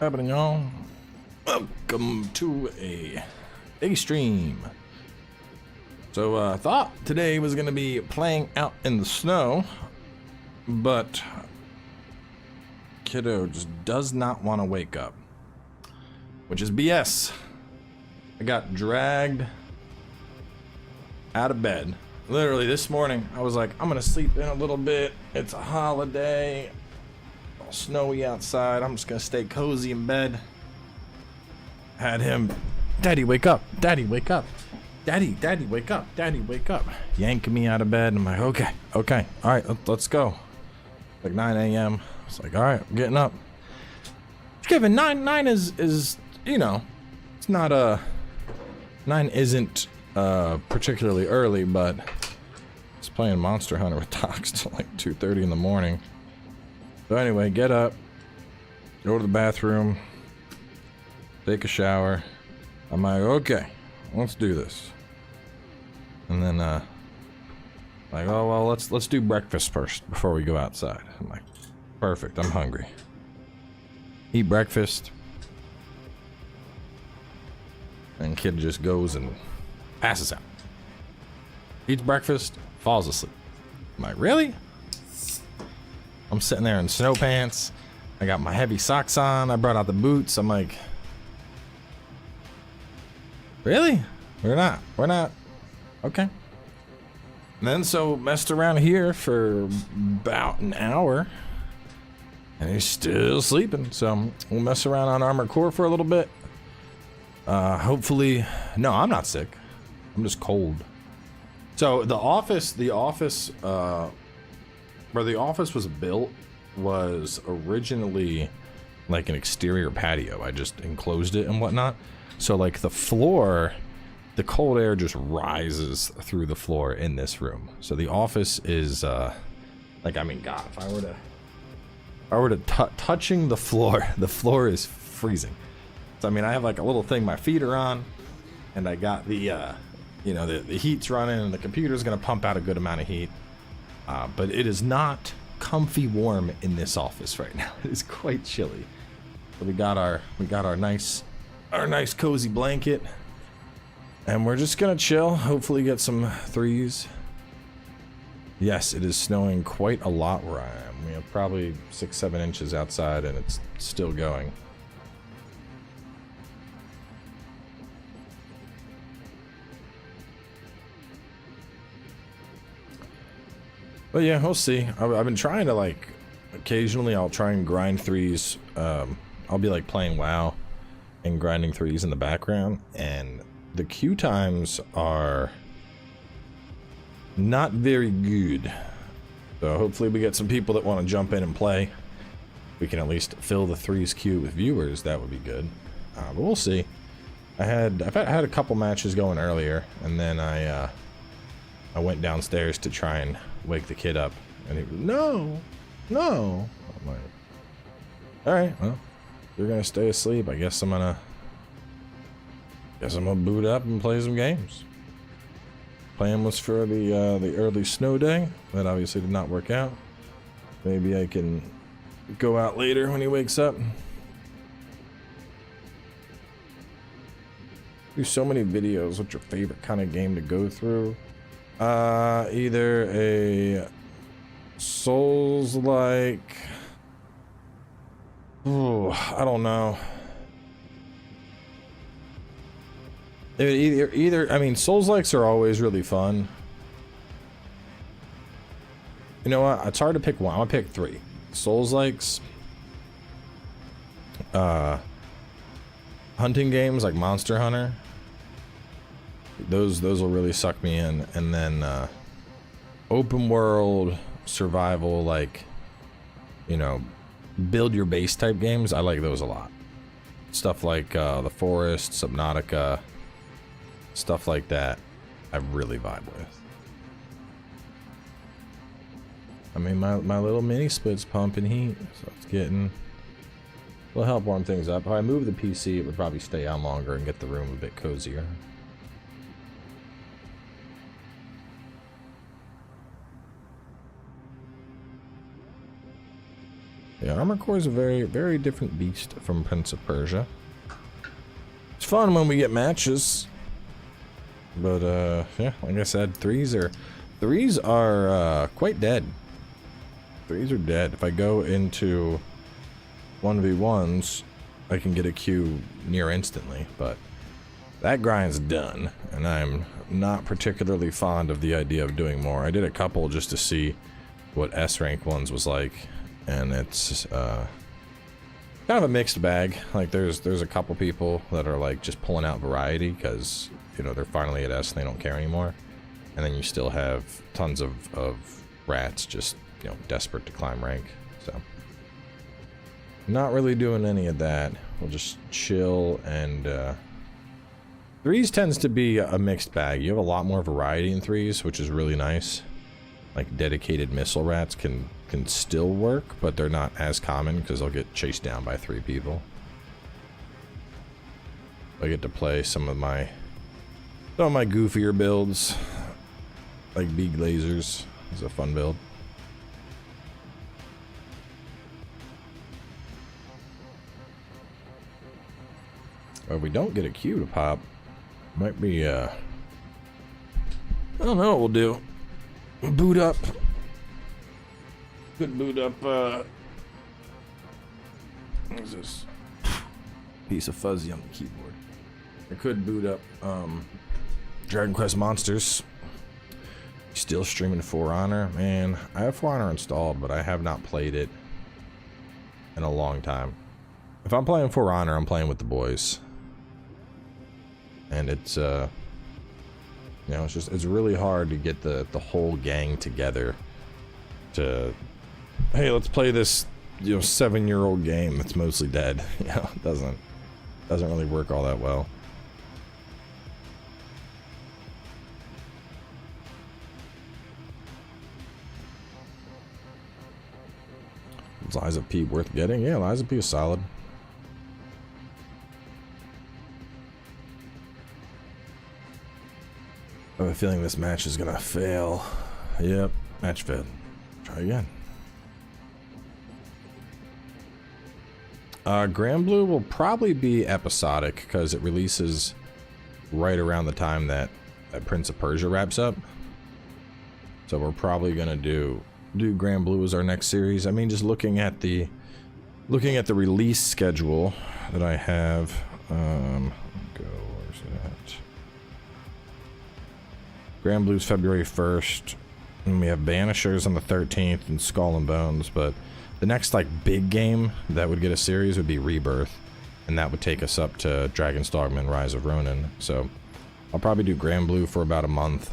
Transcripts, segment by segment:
Happening, y'all? Welcome to a stream. So I thought today was gonna be playing out in the snow, but kiddo just does not want to wake up, which is BS. I got dragged out of bed. Literally this morning, I was like, I'm gonna sleep in a little bit. It's a holiday. All snowy outside. I'm just gonna stay cozy in bed. Had him, Daddy, wake up. Daddy, wake up. Daddy, wake up. Daddy, wake up. Yanking me out of bed. I'm like, okay. All right, let's go. Like 9 a.m. It's like, all right, I'm getting up. Kevin, nine is, you know, it's not 9 isn't particularly early, but it's playing Monster Hunter with Docs till like 2:30 in the morning. So anyway, get up, go to the bathroom, take a shower. I'm like, okay, let's do this. And then like, oh well, let's do breakfast first before we go outside. I'm like, perfect, I'm hungry. Eat breakfast. And kid just goes and passes out. Eats breakfast, falls asleep. I'm like, really? I'm sitting there in snow pants. I got my heavy socks on. I brought out the boots. I'm like, really? We're not. Okay. And then so messed around here for about an hour. And he's still sleeping. So we'll mess around on Armored Core for a little bit. Hopefully, no, I'm not sick. I'm just cold. So the office, where the office was built was originally like an exterior patio. I just enclosed it and whatnot. So like the floor, the cold air just rises through the floor in this room. So the office is, like, I mean, God, if I were to touching the floor is freezing. So I mean, I have like a little thing my feet are on, and I got the, you know, the heat's running, and the computer's gonna pump out a good amount of heat. But it is not comfy warm in this office right now. It is quite chilly. So we got our nice cozy blanket, and we're just gonna chill. Hopefully get some threes. Yes, it is snowing quite a lot where I am. We have probably 6-7 inches outside, and it's still going. But yeah, we'll see. I've been trying to, like, occasionally I'll try and grind threes. I'll be like playing WoW and grinding threes in the background, and the queue times are not very good. So hopefully we get some people that want to jump in and play. We can at least fill the threes queue with viewers. That would be good. But we'll see. I've had a couple matches going earlier, and then I went downstairs to try and wake the kid up, and he was, no. I'm like, all right, well, you're gonna stay asleep. I guess I'm gonna boot up and play some games. Plan was for the early snow day. That obviously did not work out. Maybe I can go out later when he wakes up. Do so many videos. What's your favorite kind of game to go through? Either a Souls-like. Oh, I don't know. Either. I mean, Souls-likes are always really fun. You know what? It's hard to pick one. I'm gonna pick 3. Souls-likes. Hunting games like Monster Hunter. Those will really suck me in. And then open world survival, like, you know, build your base type games. I like those a lot. Stuff like The Forest, Subnautica, stuff like that I really vibe with. I mean, my little mini split's pumping heat, so it's getting, it'll help warm things up. If I move the PC, it would probably stay on longer and get the room a bit cozier. Yeah, Armored Core is a very, very different beast from Prince of Persia. It's fun when we get matches. But, yeah, like I said, threes are quite dead. Threes are dead. If I go into 1v1s, I can get a queue near instantly, but that grind's done, and I'm not particularly fond of the idea of doing more. I did a couple just to see what S rank ones was like, and it's kind of a mixed bag. Like there's a couple people that are like just pulling out variety because, you know, they're finally at S and they don't care anymore, and then you still have tons of rats just, you know, desperate to climb rank. So not really doing any of that. We'll just chill, and threes tends to be a mixed bag. You have a lot more variety in threes, which is really nice. Like dedicated missile rats can still work, but they're not as common because they'll get chased down by 3 people. I get to play some of my goofier builds, like big lasers. It's a fun build. If we don't get a queue to pop, might be, I don't know what we'll do. Boot up. Could boot up, what is this? Piece of fuzzy on the keyboard. I could boot up, Dragon Quest Monsters. Still streaming For Honor. Man, I have For Honor installed, but I have not played it in a long time. If I'm playing For Honor, I'm playing with the boys. And it's, you know, it's really hard to get the whole gang together to, hey, let's play this, you know, 7-year-old game that's mostly dead. You know, it doesn't really work all that well. Is Liza P worth getting? Yeah, Liza P is solid. I have a feeling this match is gonna fail. Yep, match failed. Try again. Grand Blue will probably be episodic because it releases right around the time that Prince of Persia wraps up. So we're probably gonna do Grand Blue as our next series. I mean, just looking at the release schedule that I have. Where's it at? Grand Blue's February 1st, and we have Banishers on the 13th and Skull and Bones, but the next like big game that would get a series would be Rebirth, and that would take us up to Dragon's Dogma and Rise of Ronin. So I'll probably do Grand Blue for about a month,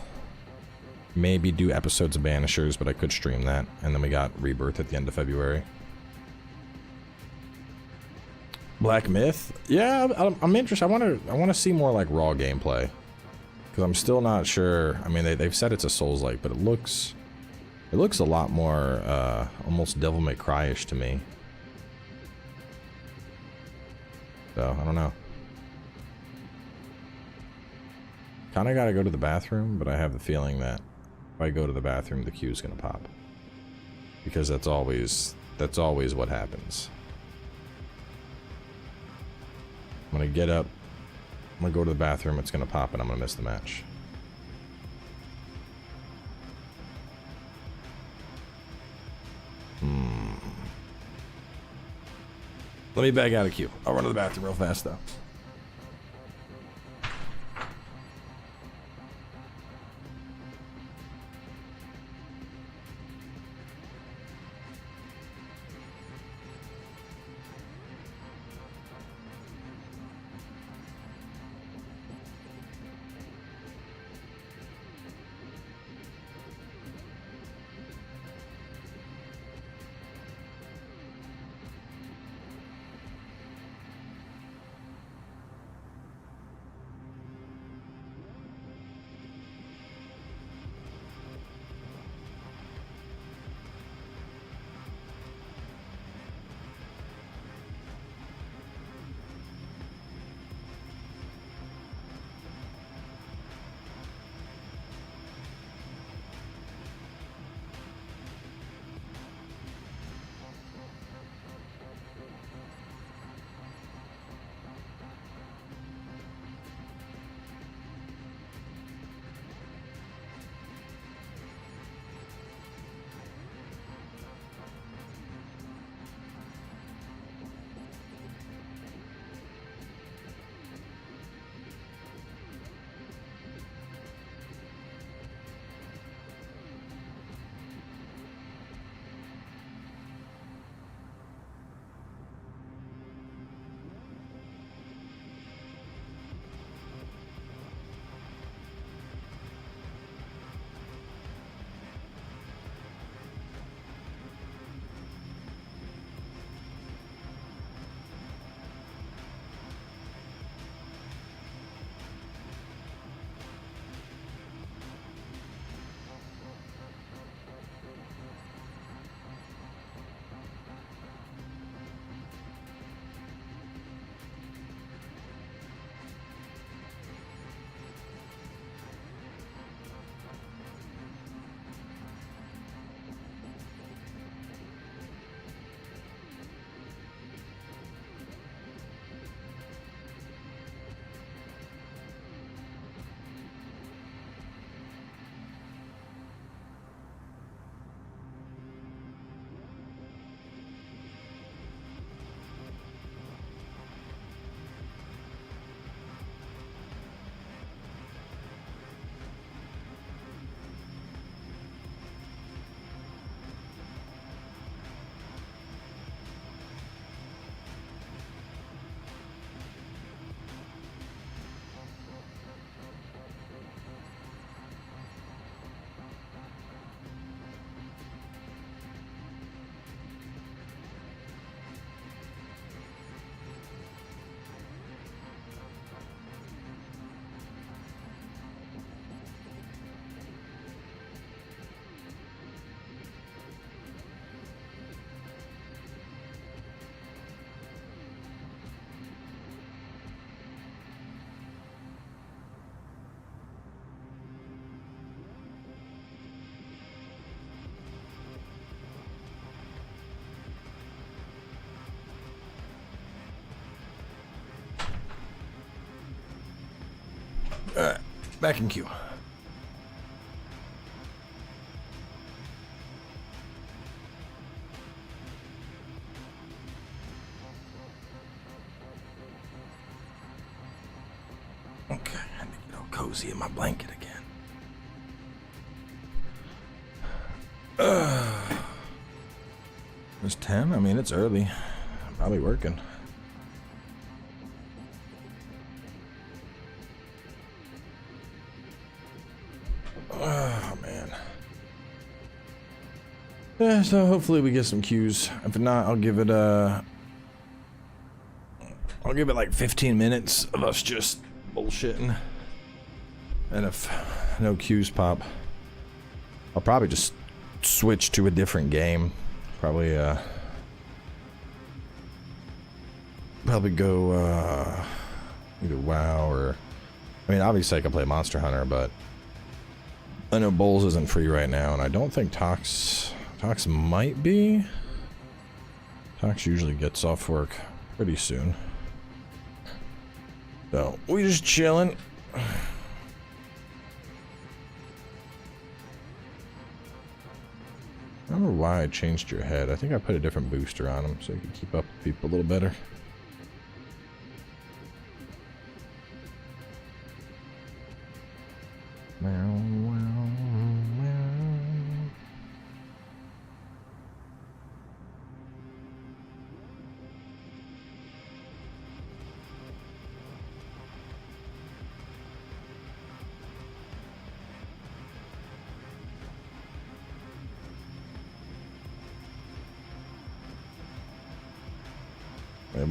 maybe do episodes of Banishers, but I could stream that, and then we got Rebirth at the end of February. Black Myth, yeah, I'm interested. I want to see more like raw gameplay. Because I'm still not sure. I mean, they've said it's a Souls-like, but it looks a lot more almost Devil May Cry-ish to me. So I don't know. Kind of got to go to the bathroom, but I have the feeling that if I go to the bathroom, the queue's gonna pop. Because that's always what happens. I'm gonna get up. I'm gonna go to the bathroom, it's gonna pop, and I'm gonna miss the match. Let me back out of queue. I'll run to the bathroom real fast, though. Alright, back in queue. Okay, I had to get all cozy in my blanket again. It's 10? I mean, it's early. I'm probably working. Oh, man. Yeah, so hopefully we get some queues. If not, I'll give it like 15 minutes of us just bullshitting. And if no queues pop, I'll probably just switch to a different game. Probably go either WoW or, I mean, obviously I can play Monster Hunter, but I know Bowls isn't free right now, and I don't think Tox might be. Tox usually gets off work pretty soon. So we just chilling. I don't know why I changed your head. I think I put a different booster on him so you can keep up with people a little better.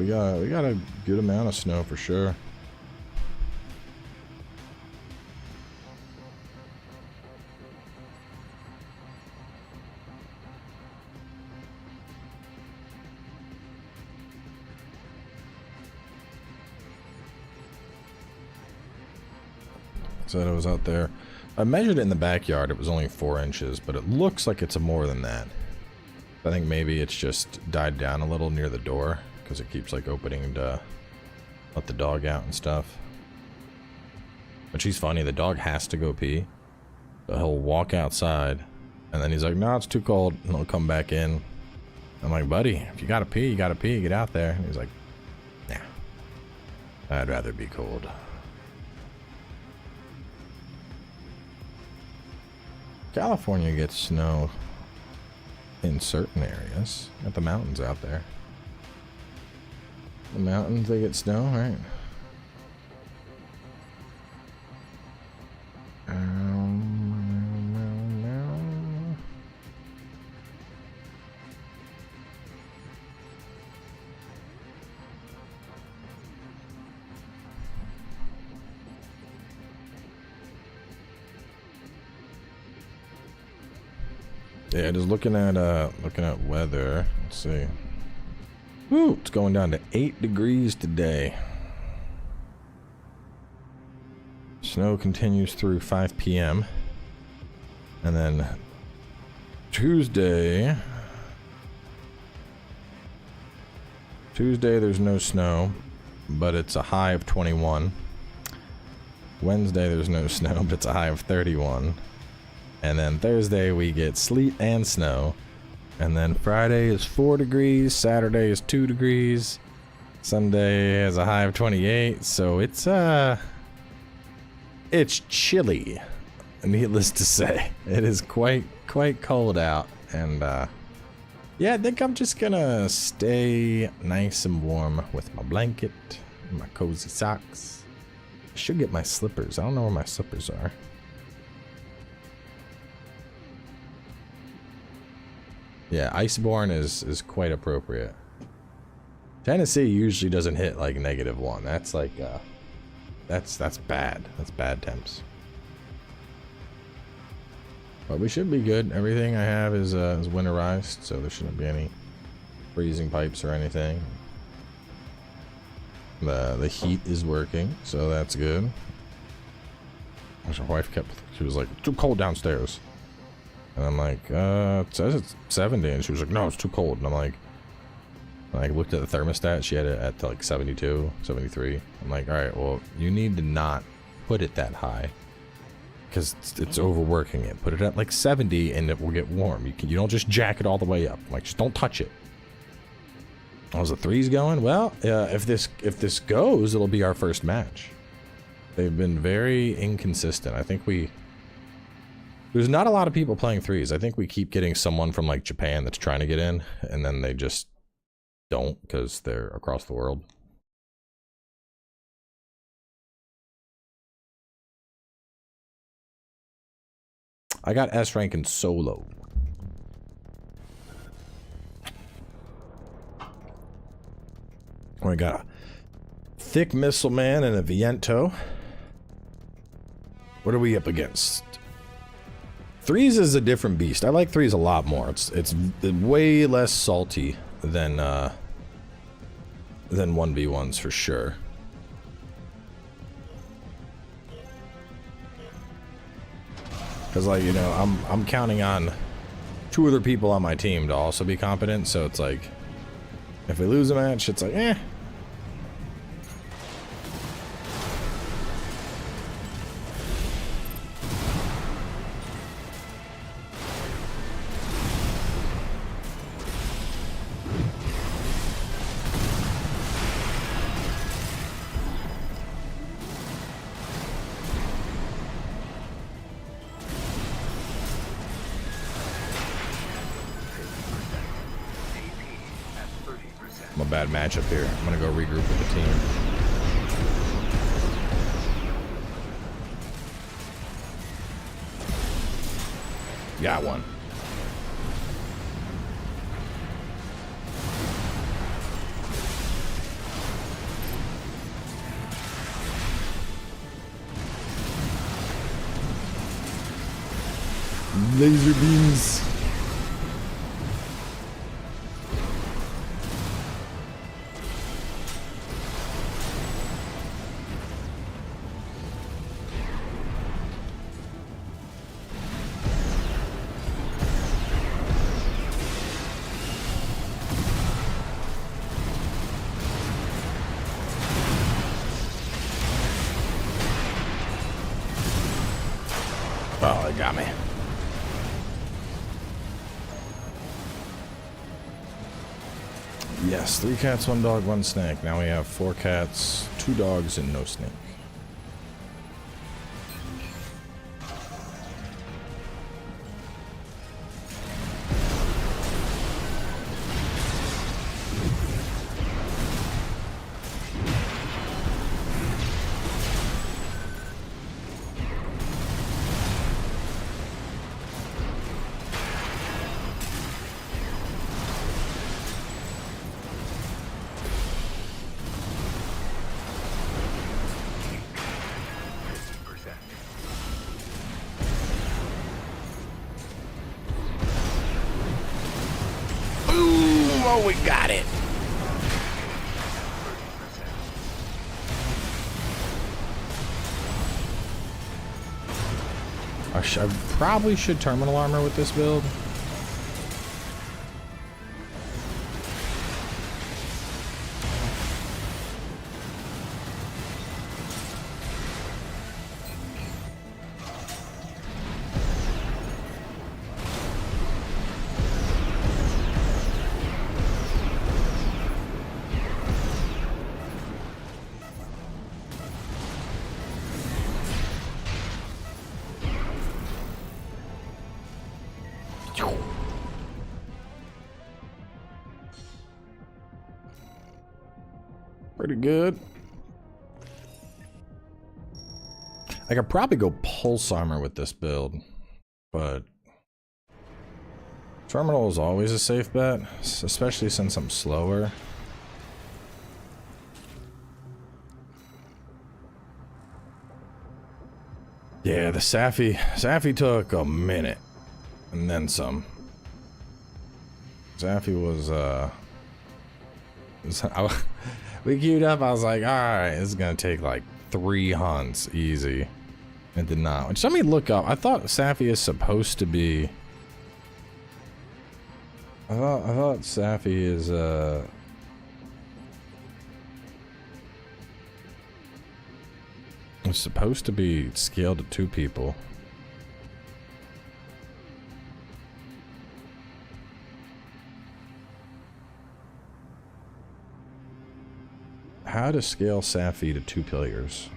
Yeah, we got a good amount of snow for sure. Said I was out there. I measured it in the backyard. It was only 4 inches, but it looks like it's more than that. I think maybe it's just died down a little near the door because it keeps like opening to let the dog out and stuff. But she's funny. The dog has to go pee, so he'll walk outside, and then he's like, "No, it's too cold," and he'll come back in. I'm like, "Buddy, if you gotta pee, you gotta pee. Get out there." And he's like, "Nah, I'd rather be cold." California gets snow in certain areas. Got the mountains out there. The mountains, they get snow, right? Yeah, just looking at weather. Let's see. Woo, it's going down to 8 degrees today. Snow continues through 5 p.m. And then Tuesday there's no snow, but it's a high of 21. Wednesday there's no snow, but it's a high of 31. And then Thursday we get sleet and snow. And then Friday is 4 degrees, Saturday is 2 degrees, Sunday has a high of 28, so it's chilly, needless to say. It is quite cold out, and yeah, I think I'm just gonna stay nice and warm with my blanket, and my cozy socks. I should get my slippers. I don't know where my slippers are. Yeah, Iceborne is quite appropriate. Tennessee usually doesn't hit like -1. That's like that's bad. That's bad temps. But we should be good. Everything I have is winterized, so there shouldn't be any freezing pipes or anything. The heat is working, so that's good. My wife she was like, "It's too cold downstairs." And I'm like, it says it's 70, and she was like, "No, it's too cold." And I'm like, I looked at the thermostat, she had it at like 72, 73. I'm like, all right, well, you need to not put it that high because it's overworking it. Put it at like 70 and it will get warm. You don't just jack it all the way up. Like, just don't touch it. How's the threes going? Well, if this goes, it'll be our first match. They've been very inconsistent. I think there's not a lot of people playing threes. I think we keep getting someone from like Japan that's trying to get in, and then they just don't because they're across the world. I got S rank in solo. We got a thick missile man and a Viento. What are we up against? Threes is a different beast. I like threes a lot more. It's way less salty than 1v1s for sure. Because, like, you know, I'm counting on 2 other people on my team to also be competent, so it's like, if we lose a match, it's like, eh. Bad matchup here. I'm gonna go regroup with the team. Got one. Laser beams. Oh, it got me. Yes, 3 cats, 1 dog, 1 snake. Now we have 4 cats, 2 dogs, and no snake. Oh, we got it. I probably should terminal armor with this build. Pretty good. I could probably go pulse armor with this build, but terminal is always a safe bet, especially since I'm slower. Yeah, the Safi took a minute and then some. Safi was we queued up. I was like, all right, this is gonna take like 3 hunts easy. It did not. Which, let me look up. I thought Safi is supposed to be. I thought Safi is It's supposed to be scaled to 2 people. How to scale Safi to 2 players.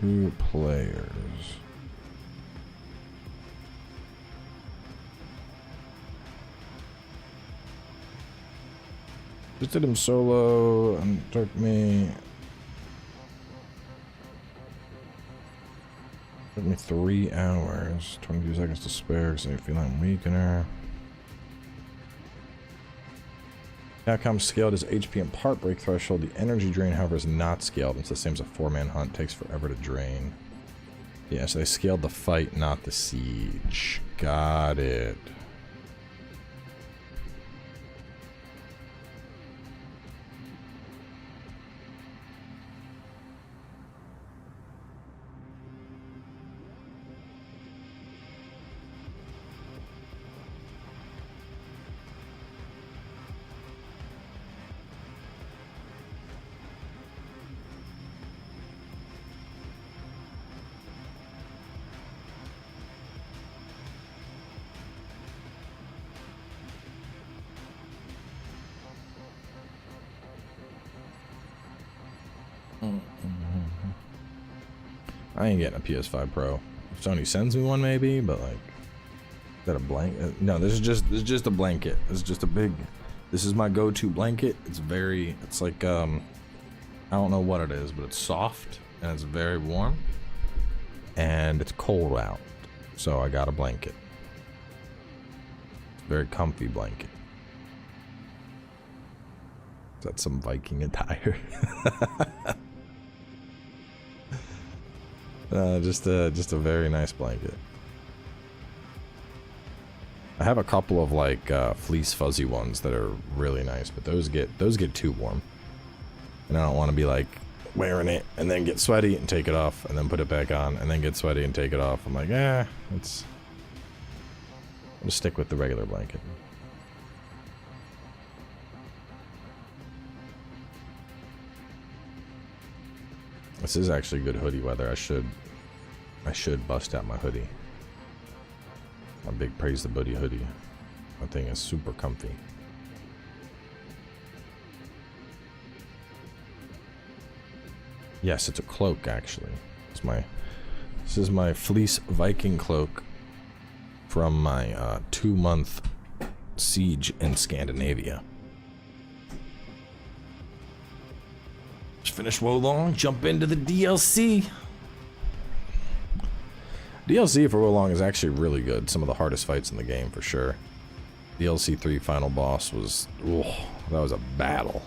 Two players. Just did him solo and took me 3 hours, 22 seconds to spare because I feel I'm weakener. Capcom scaled his HP and part break threshold. The energy drain, however, is not scaled. It's the same as a 4-man hunt. Takes forever to drain. Yeah, so they scaled the fight, not the siege. Got it. I ain't getting a PS5 Pro. If Sony sends me one, maybe, but like, is that a blanket? No, this is just a blanket. This is just a big. This is my go-to blanket. It's like I don't know what it is, but it's soft and it's very warm, and it's cold out, so I got a blanket. Very comfy blanket. Is that some Viking attire? Just a very nice blanket. I have a couple of like fleece fuzzy ones that are really nice, but those get too warm, and I don't want to be like wearing it and then get sweaty and take it off and then put it back on and then get sweaty and take it off. I'm like, I'll just stick with the regular blanket. This is actually good hoodie weather. I should bust out my hoodie. My big praise the buddy hoodie. That thing is super comfy. Yes, it's a cloak actually. This is my fleece Viking cloak from my 2-month siege in Scandinavia. Finish Wolong, jump into the DLC. DLC for Wolong is actually really good. Some of the hardest fights in the game for sure. DLC 3 final boss was, that was a battle.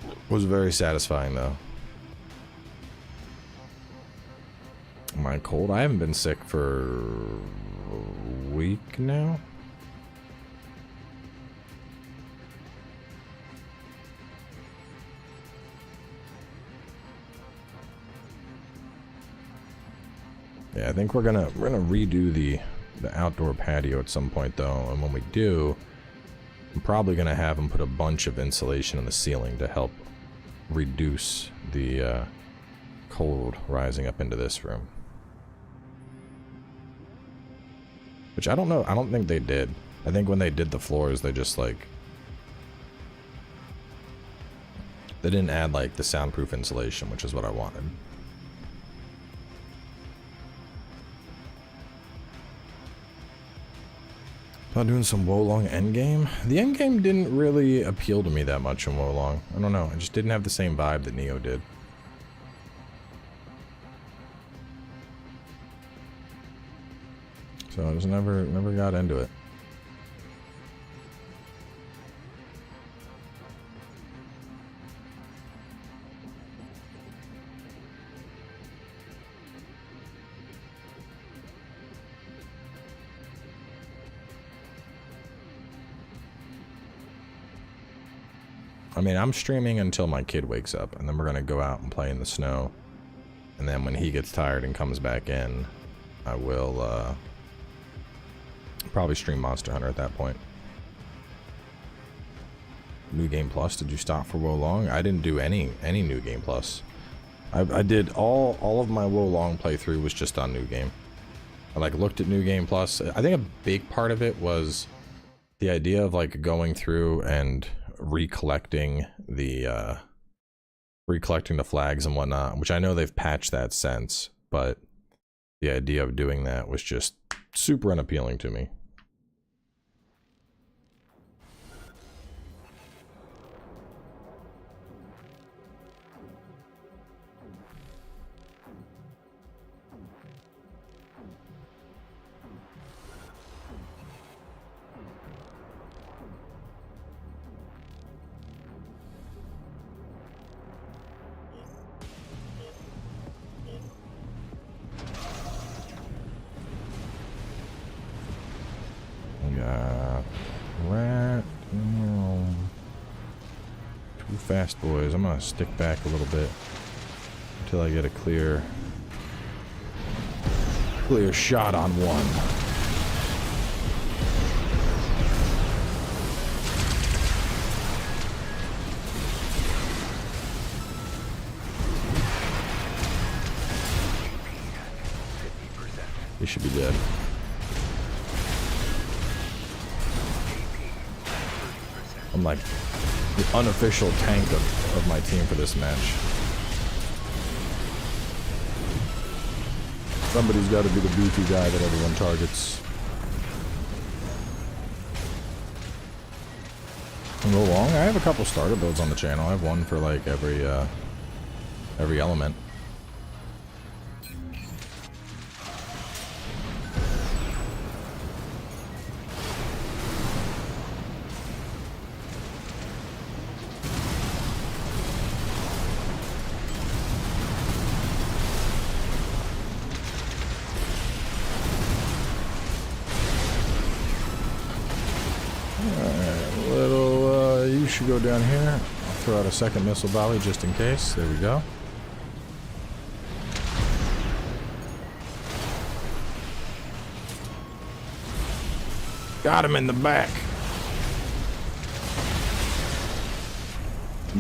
It was very satisfying though. Am I cold? I haven't been sick for a week now. Yeah, I think we're gonna redo the outdoor patio at some point though, and when we do, I'm probably gonna have them put a bunch of insulation in the ceiling to help reduce the cold rising up into this room. Which I don't know. I don't think they did. I think when they did the floors, they just like they didn't add like the soundproof insulation, which is what I wanted. About doing some Wolong endgame. The endgame didn't really appeal to me that much in Wolong. I don't know. I just didn't have the same vibe that Neo did. So I just never got into it. I mean, I'm streaming until my kid wakes up, and then we're gonna go out and play in the snow. And then when he gets tired and comes back in, I will probably stream Monster Hunter at that point. New Game Plus? Did you stop for Wo Long? I didn't do any New Game Plus. I did all of my Wo Long playthrough was just on New Game. I like looked at New Game Plus. I think a big part of it was the idea of like going through and recollecting the flags and whatnot, which I know they've patched that since, but the idea of doing that was just super unappealing to me. Too fast, boys. I'm gonna stick back a little bit until I get a clear shot on one. He should be dead. I'm like the unofficial tank of my team for this match. Somebody's got to be the beefy guy that everyone targets. And Wo Long, I have a couple starter builds on the channel. I have one for like every element. Should go down here. I'll throw out a second missile volley just in case. There we go. Got him in the back.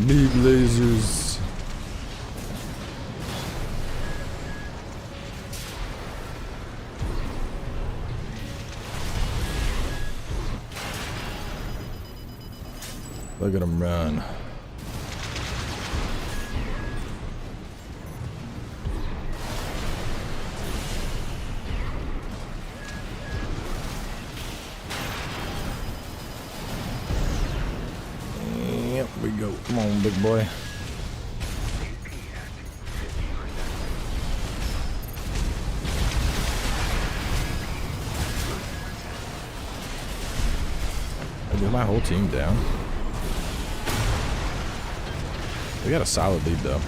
Big lasers. Look at him run. Yep, we go. Come on, big boy. I get my whole team down. We got a solid lead though.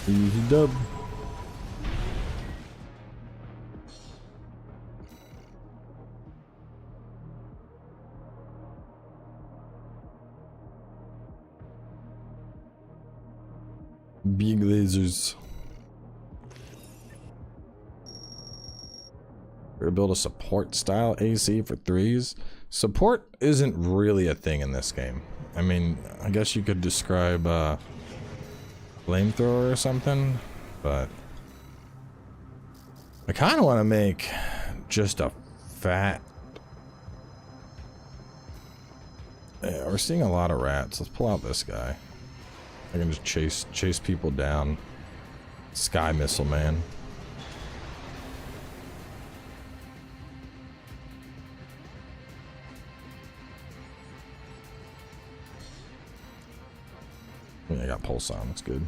Easy dub. Big lasers. We're gonna build a support style AC for 3s. Support isn't really a thing in this game. I mean, I guess you could describe flamethrower or something, but I kind of want to make just a fat. Yeah, we're seeing a lot of rats. Let's pull out this guy. I can just chase people down. Sky missile man. I got pulse on, that's good.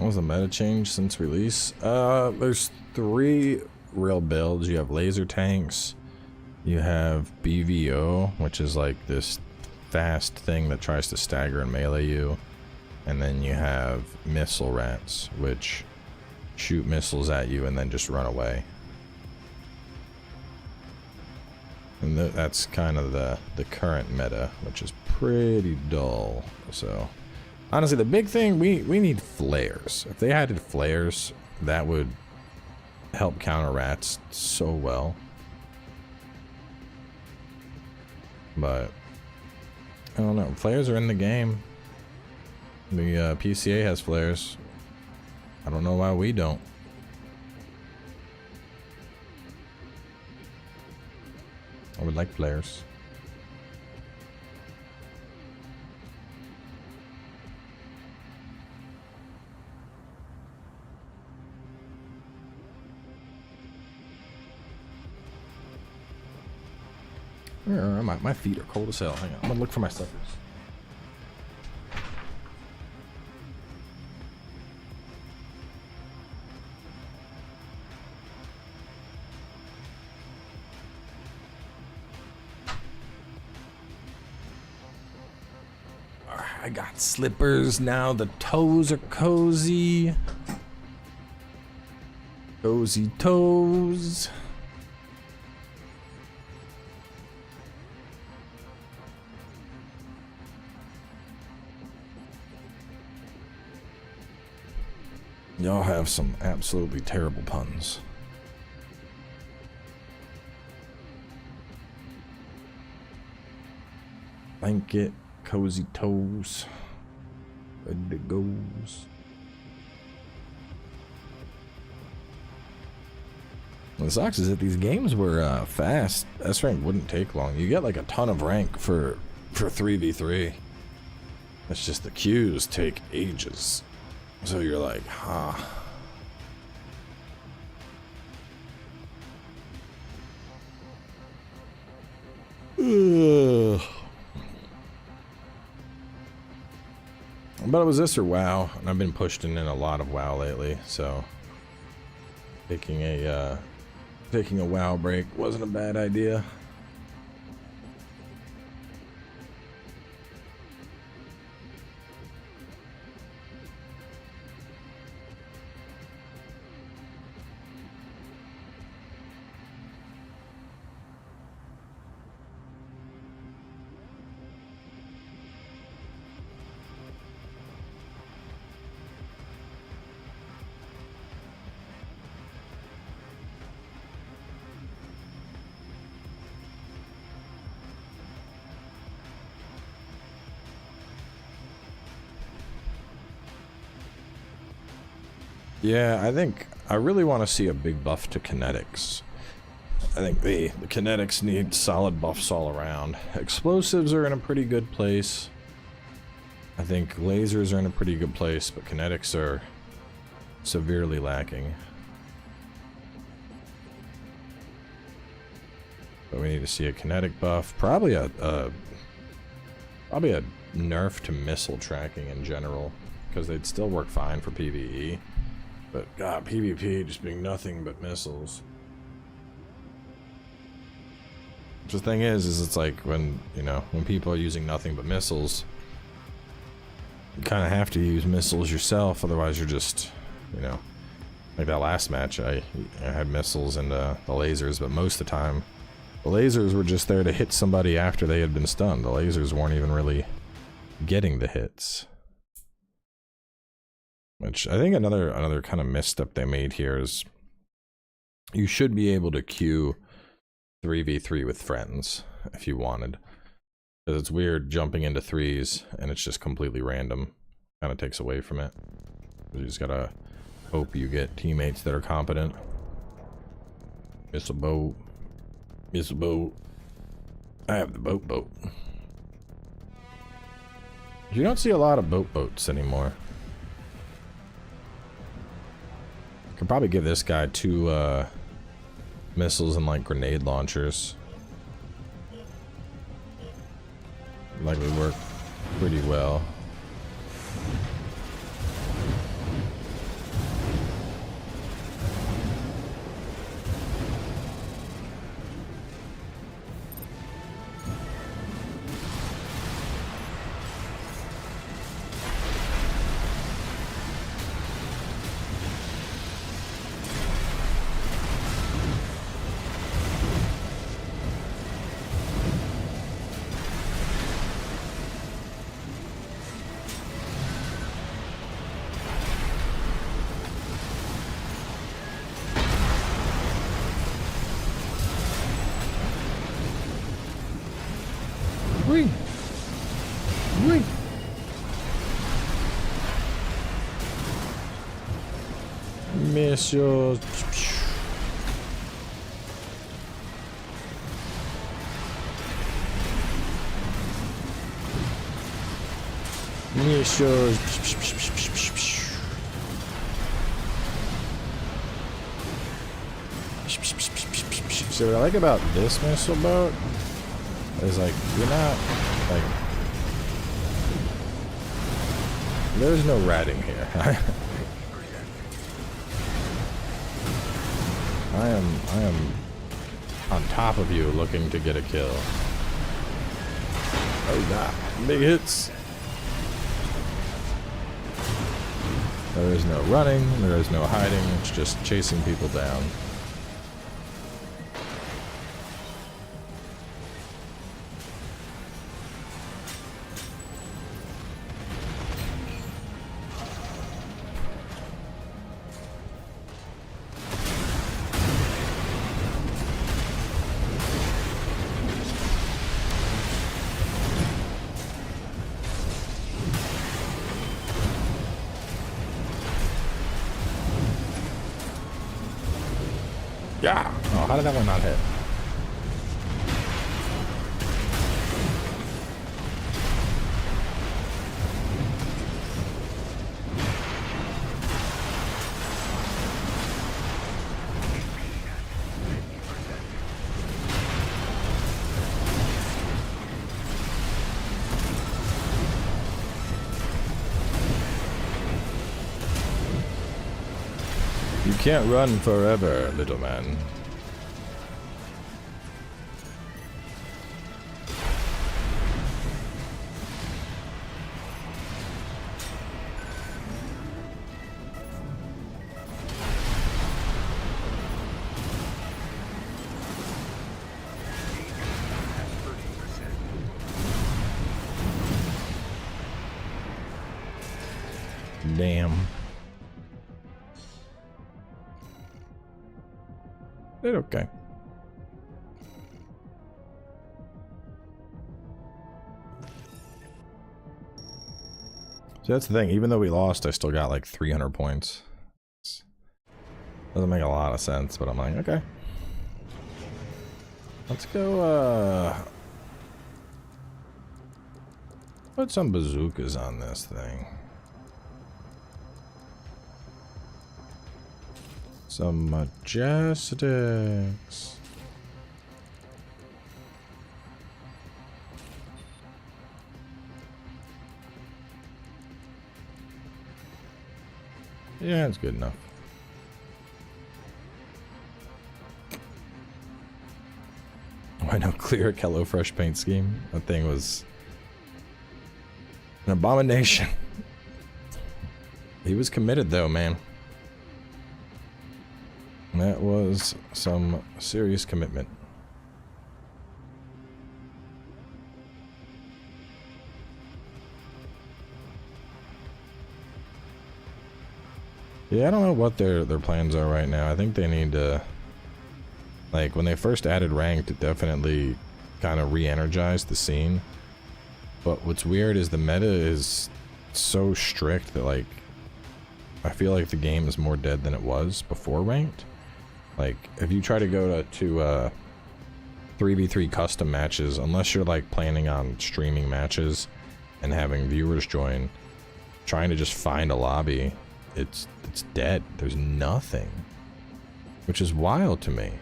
was the meta change since release? There's 3 real builds. You have laser tanks, you have BVO, which is like this fast thing that tries to stagger and melee you, and then you have missile rats, which shoot missiles at you and then just run away. And that's kind of the current meta, which is pretty dull. So honestly, the big thing, we need flares. If they added flares, that would help counter rats so well. But I don't know, flares are in the game. The PCA has flares. I don't know why we don't. I would like flares. Where am I? My feet are cold as hell. Hang on, I'm gonna look for my slippers. I got slippers now. The toes are cozy. Cozy toes. Y'all have some absolutely terrible puns. Blanket, cozy toes. Ready to goes. What sucks is that these games were fast. S rank wouldn't take long. You get like a ton of rank for 3v3. It's just the queues take ages. So you're like, huh. Ugh. But it was this or WoW, and I've been pushed in a lot of WoW lately, so taking a WoW break wasn't a bad idea. Yeah, I really want to see a big buff to kinetics. I think the kinetics need solid buffs all around. Explosives are in a pretty good place. I think lasers are in a pretty good place, but kinetics are severely lacking. But we need to see a kinetic buff. Probably a nerf to missile tracking in general, because they'd still work fine for PvE. But God, PvP just being nothing but missiles. The thing is it's like when people are using nothing but missiles, you kind of have to use missiles yourself, otherwise you're just, like that last match, I had missiles and the lasers, but most of the time, the lasers were just there to hit somebody after they had been stunned. The lasers weren't even really getting the hits. Which I think another kind of misstep they made here is you should be able to queue 3v3 with friends if you wanted. Because it's weird jumping into threes and it's just completely random. Kind of takes away from it. You just gotta hope you get teammates that are competent. Miss a boat. Miss a boat. I have the boat. You don't see a lot of boats anymore. Could probably give this guy 2 missiles and like grenade launchers. Likely work pretty well. Missiles. Missiles. See, what I like about this missile boat is, like, you're not, like, there's no ratting here. I am on top of you looking to get a kill. Oh god, big hits. There is no running, there is no hiding, it's just chasing people down. Yeah! Oh, how did that one not hit? You can't run forever, little man. Damn. Did okay. So that's the thing, even though we lost, I still got like 300 points. Doesn't make a lot of sense, but I'm like, okay. Let's go, put some bazookas on this thing. Some majestics. Yeah, it's good enough. Why no clear Kello fresh paint scheme? That thing was an abomination. He was committed though, man. That was some serious commitment. Yeah, I don't know what their plans are right now. I think they need to, like, when they first added ranked, it definitely kind of re-energized the scene. But what's weird is the meta is so strict that, like, I feel like the game is more dead than it was before ranked. Like, if you try to go to 3v3 custom matches, unless you're like planning on streaming matches and having viewers join, trying to just find a lobby, it's dead. There's nothing, which is wild to me.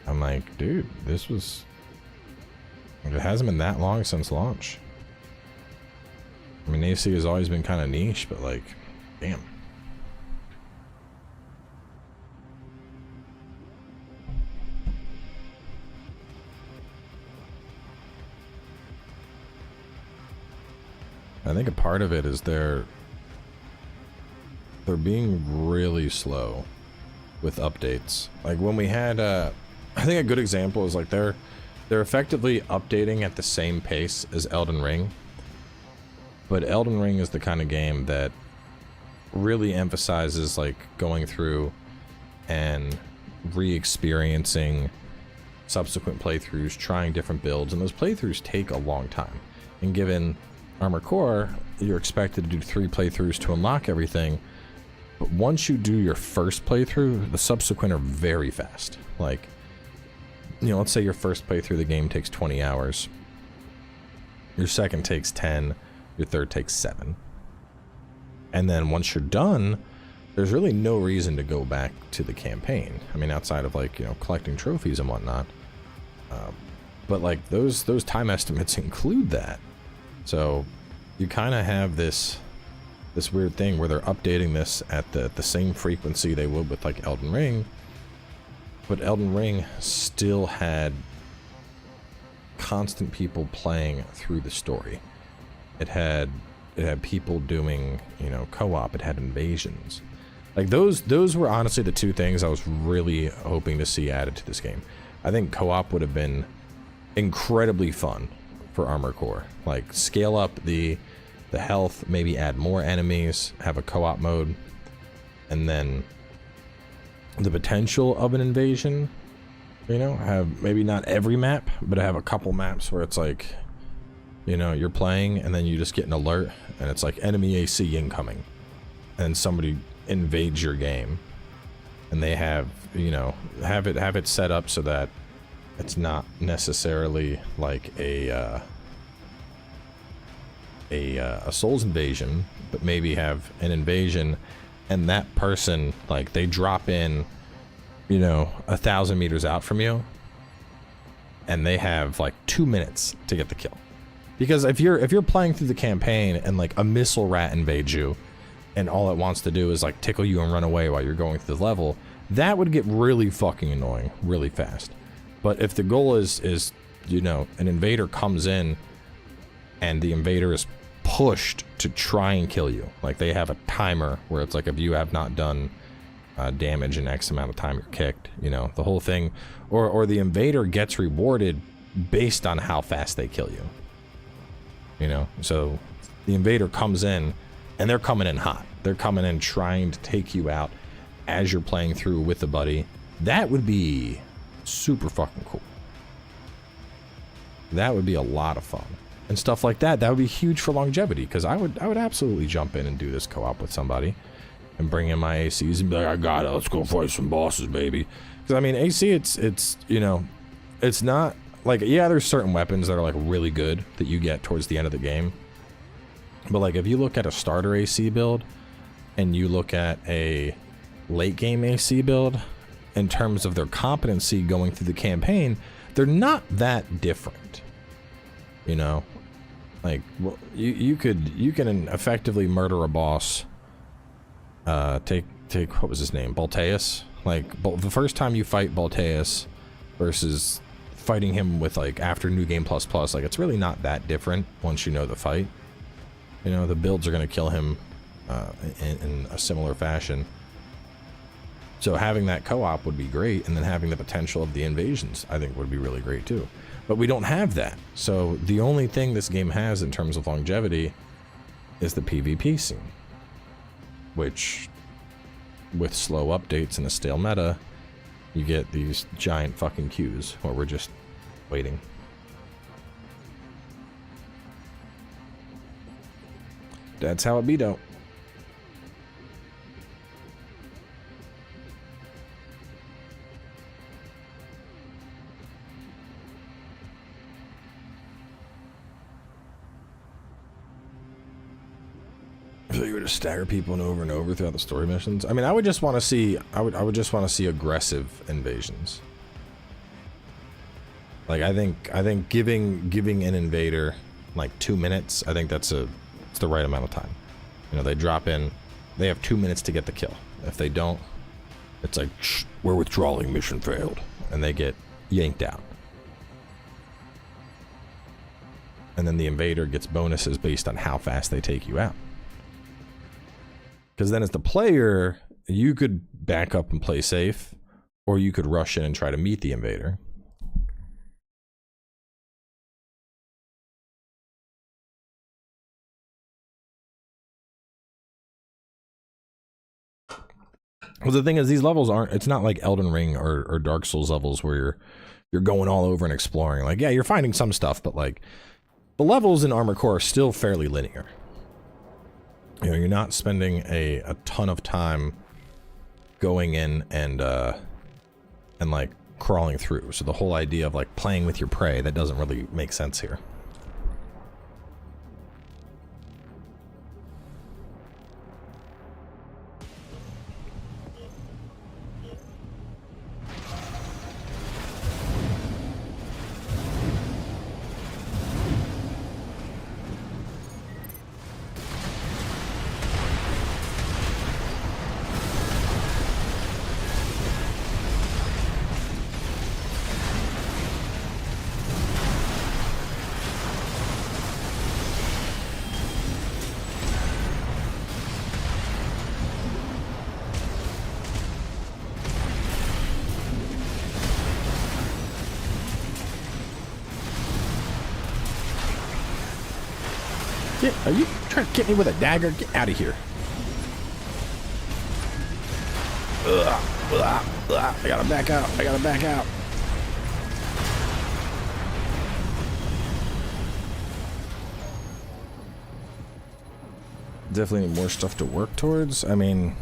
I'm like, dude, this was, it hasn't been that long since launch. I mean, AC has always been kind of niche, but like, damn. I think a part of it is they're being really slow with updates. Like when we had, I think a good example is like they're effectively updating at the same pace as Elden Ring. But Elden Ring is the kind of game that really emphasizes like going through and re-experiencing subsequent playthroughs, trying different builds, and those playthroughs take a long time. And given Armored Core, you're expected to do 3 playthroughs to unlock everything. But once you do your first playthrough, the subsequent are very fast. Like, you know, let's say your first playthrough of the game takes 20 hours. Your second takes 10. Your third takes 7. And then once you're done, there's really no reason to go back to the campaign. I mean, outside of, like, you know, collecting trophies and whatnot. But, like, those time estimates include that. So you kind of have this weird thing where they're updating this at the same frequency they would with, like, Elden Ring. But Elden Ring still had constant people playing through the story. It had people doing, you know, co-op. It had invasions. Like, those were honestly the two things I was really hoping to see added to this game. I think co-op would have been incredibly fun for Armored Core. Like, scale up the health, maybe add more enemies, have a co-op mode, and then the potential of an invasion, you know, have maybe not every map, but have a couple maps where it's like, you know, you're playing and then you just get an alert and it's like enemy AC incoming, and somebody invades your game, and they have, you know, have it set up so that it's not necessarily like a Souls invasion, but maybe have an invasion and that person, like, they drop in, you know, 1,000 meters out from you, and they have like 2 minutes to get the kill. Because if you're playing through the campaign and like a missile rat invades you, and all it wants to do is like tickle you and run away while you're going through the level, that would get really fucking annoying really fast. But if the goal is, you know, an invader comes in and the invader is pushed to try and kill you, like they have a timer where it's like if you have not done damage in X amount of time, you're kicked, you know, the whole thing, or the invader gets rewarded based on how fast they kill you, you know. So the invader comes in and they're coming in hot, they're coming in trying to take you out as you're playing through with a buddy. That would be super fucking cool. That would be a lot of fun. And stuff like that, that would be huge for longevity, because I would absolutely jump in and do this co-op with somebody and bring in my ACs and be like, I got it, let's go fight some bosses, baby. Because I mean, AC, it's you know, it's not like, yeah, there's certain weapons that are like really good that you get towards the end of the game, but like if you look at a starter AC build and you look at a late game AC build, in terms of their competency going through the campaign, they're not that different, you know. Like, well, you can effectively murder a boss. Take what was his name, Balteus. Like, the first time you fight Balteus versus fighting him with, like, after New Game Plus Plus, like, it's really not that different once you know the fight. You know, the builds are gonna kill him in a similar fashion. So having that co-op would be great, and then having the potential of the invasions, I think, would be really great too. But we don't have that. So the only thing this game has in terms of longevity is the PvP scene, which, with slow updates and a stale meta, you get these giant fucking queues where we're just waiting. That's how it be, though. So you would just stagger people over and over throughout the story missions. I mean, I would just want to see. I would just want to see aggressive invasions. Like, I think giving an invader like 2 minutes. I think it's the right amount of time. You know, they drop in, they have 2 minutes to get the kill. If they don't, it's like, shh, we're withdrawing, mission failed, and they get yanked out. And then the invader gets bonuses based on how fast they take you out. Because then as the player, you could back up and play safe, or you could rush in and try to meet the invader. Well, the thing is, these levels aren't, it's not like Elden Ring or Dark Souls levels where you're going all over and exploring. Like, yeah, you're finding some stuff, but like, the levels in Armored Core are still fairly linear. You know, you're not spending a ton of time going in and like crawling through. So the whole idea of like playing with your prey, that doesn't really make sense here. Are you trying to get me with a dagger? Get out of here. I gotta back out. I gotta back out. Definitely need more stuff to work towards. I mean,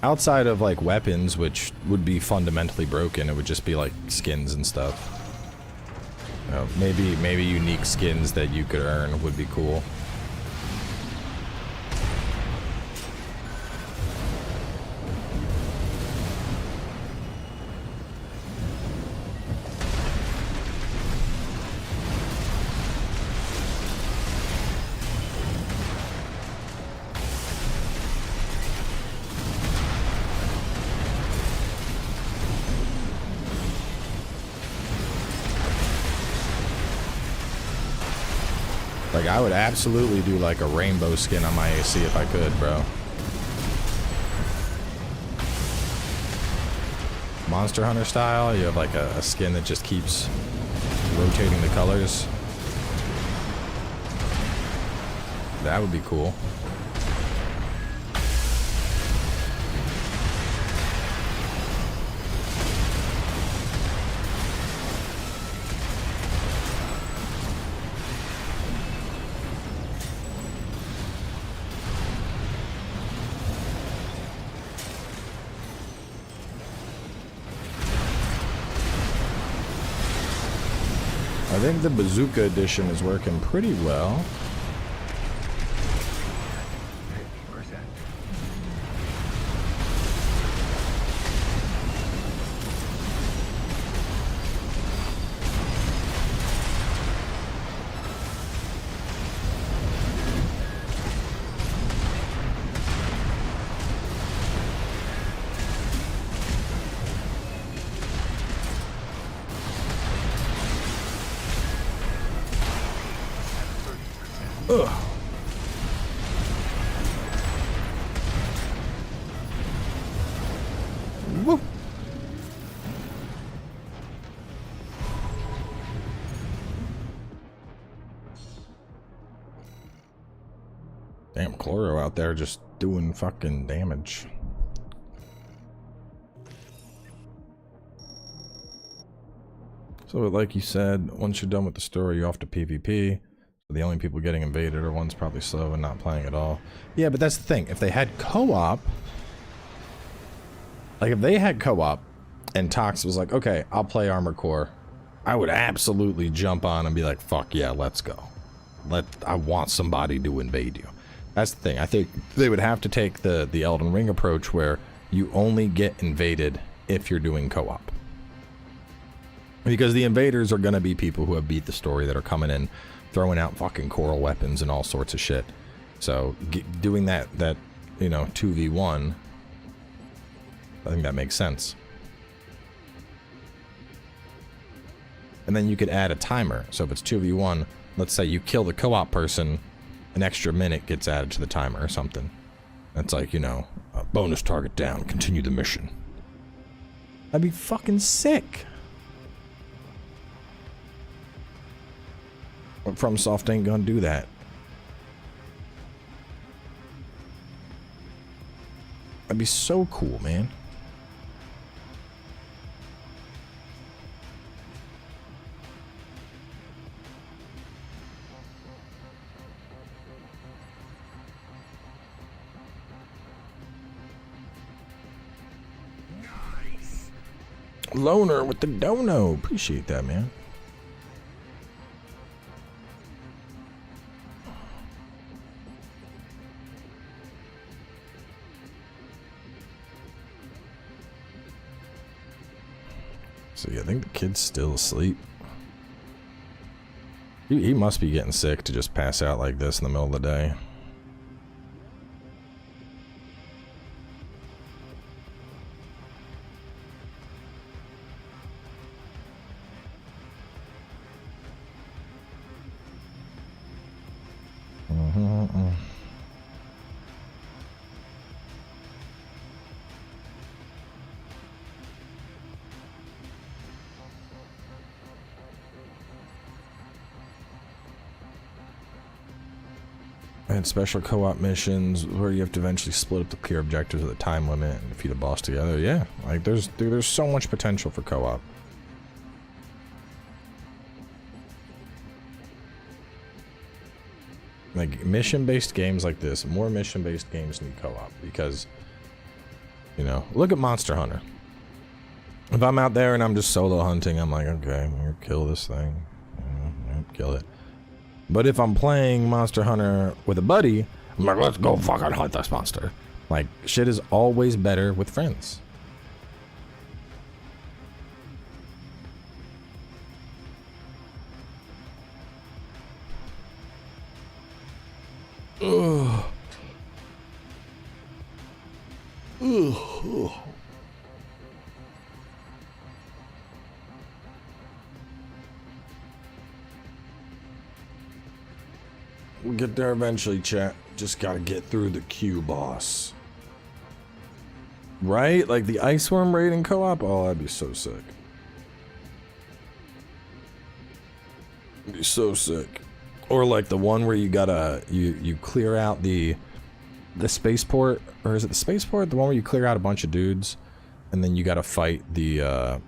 outside of like weapons, which would be fundamentally broken, it would just be like skins and stuff. You know, maybe unique skins that you could earn would be cool. Like, I would absolutely do like a rainbow skin on my AC if I could, bro. Monster Hunter style, you have like a skin that just keeps rotating the colors. That would be cool. I think the Bazooka edition is working pretty well. Where's that? Ugh. Woo. Damn, Chloro out there just doing fucking damage. So like you said, once you're done with the story, you're off to PvP. The only people getting invaded are ones probably slow and not playing at all. Yeah, but that's the thing. If they had co-op, like if they had co-op and Tox was like, okay, I'll play Armored Core, I would absolutely jump on and be like, fuck yeah, let's go. I want somebody to invade you. That's the thing. I think they would have to take the Elden Ring approach where you only get invaded if you're doing co-op. Because the invaders are going to be people who have beat the story that are coming in throwing out fucking coral weapons and all sorts of shit. So doing that you know, 2v1, I think that makes sense. And then you could add a timer. So if it's 2v1, let's say you kill the co-op person, an extra minute gets added to the timer or something. That's like, you know, a bonus target down, continue the mission. That'd be fucking sick. But FromSoft ain't gonna do that. That'd be so cool, man. Loner with the dono. Appreciate that, man. See, I think the kid's still asleep. He must be getting sick to just pass out like this in the middle of the day. And special co-op missions where you have to eventually split up the clear objectives with a time limit and defeat a boss together. Yeah, like there's so much potential for co-op. Like mission-based games like this, more mission-based games need co-op because, you know, look at Monster Hunter. If I'm out there and I'm just solo hunting, I'm like, okay, I'm gonna kill this thing, kill it. But if I'm playing Monster Hunter with a buddy, I'm like, let's go fucking hunt this monster. Like, shit is always better with friends. Ugh. Ugh. We'll get there eventually, chat. Just gotta get through the queue, boss. Right? Like the Ice Worm raiding co-op? Oh, that'd be so sick. It'd be so sick. Or like the one where you gotta you clear out the spaceport, or is it the spaceport? The one where you clear out a bunch of dudes and then you gotta fight the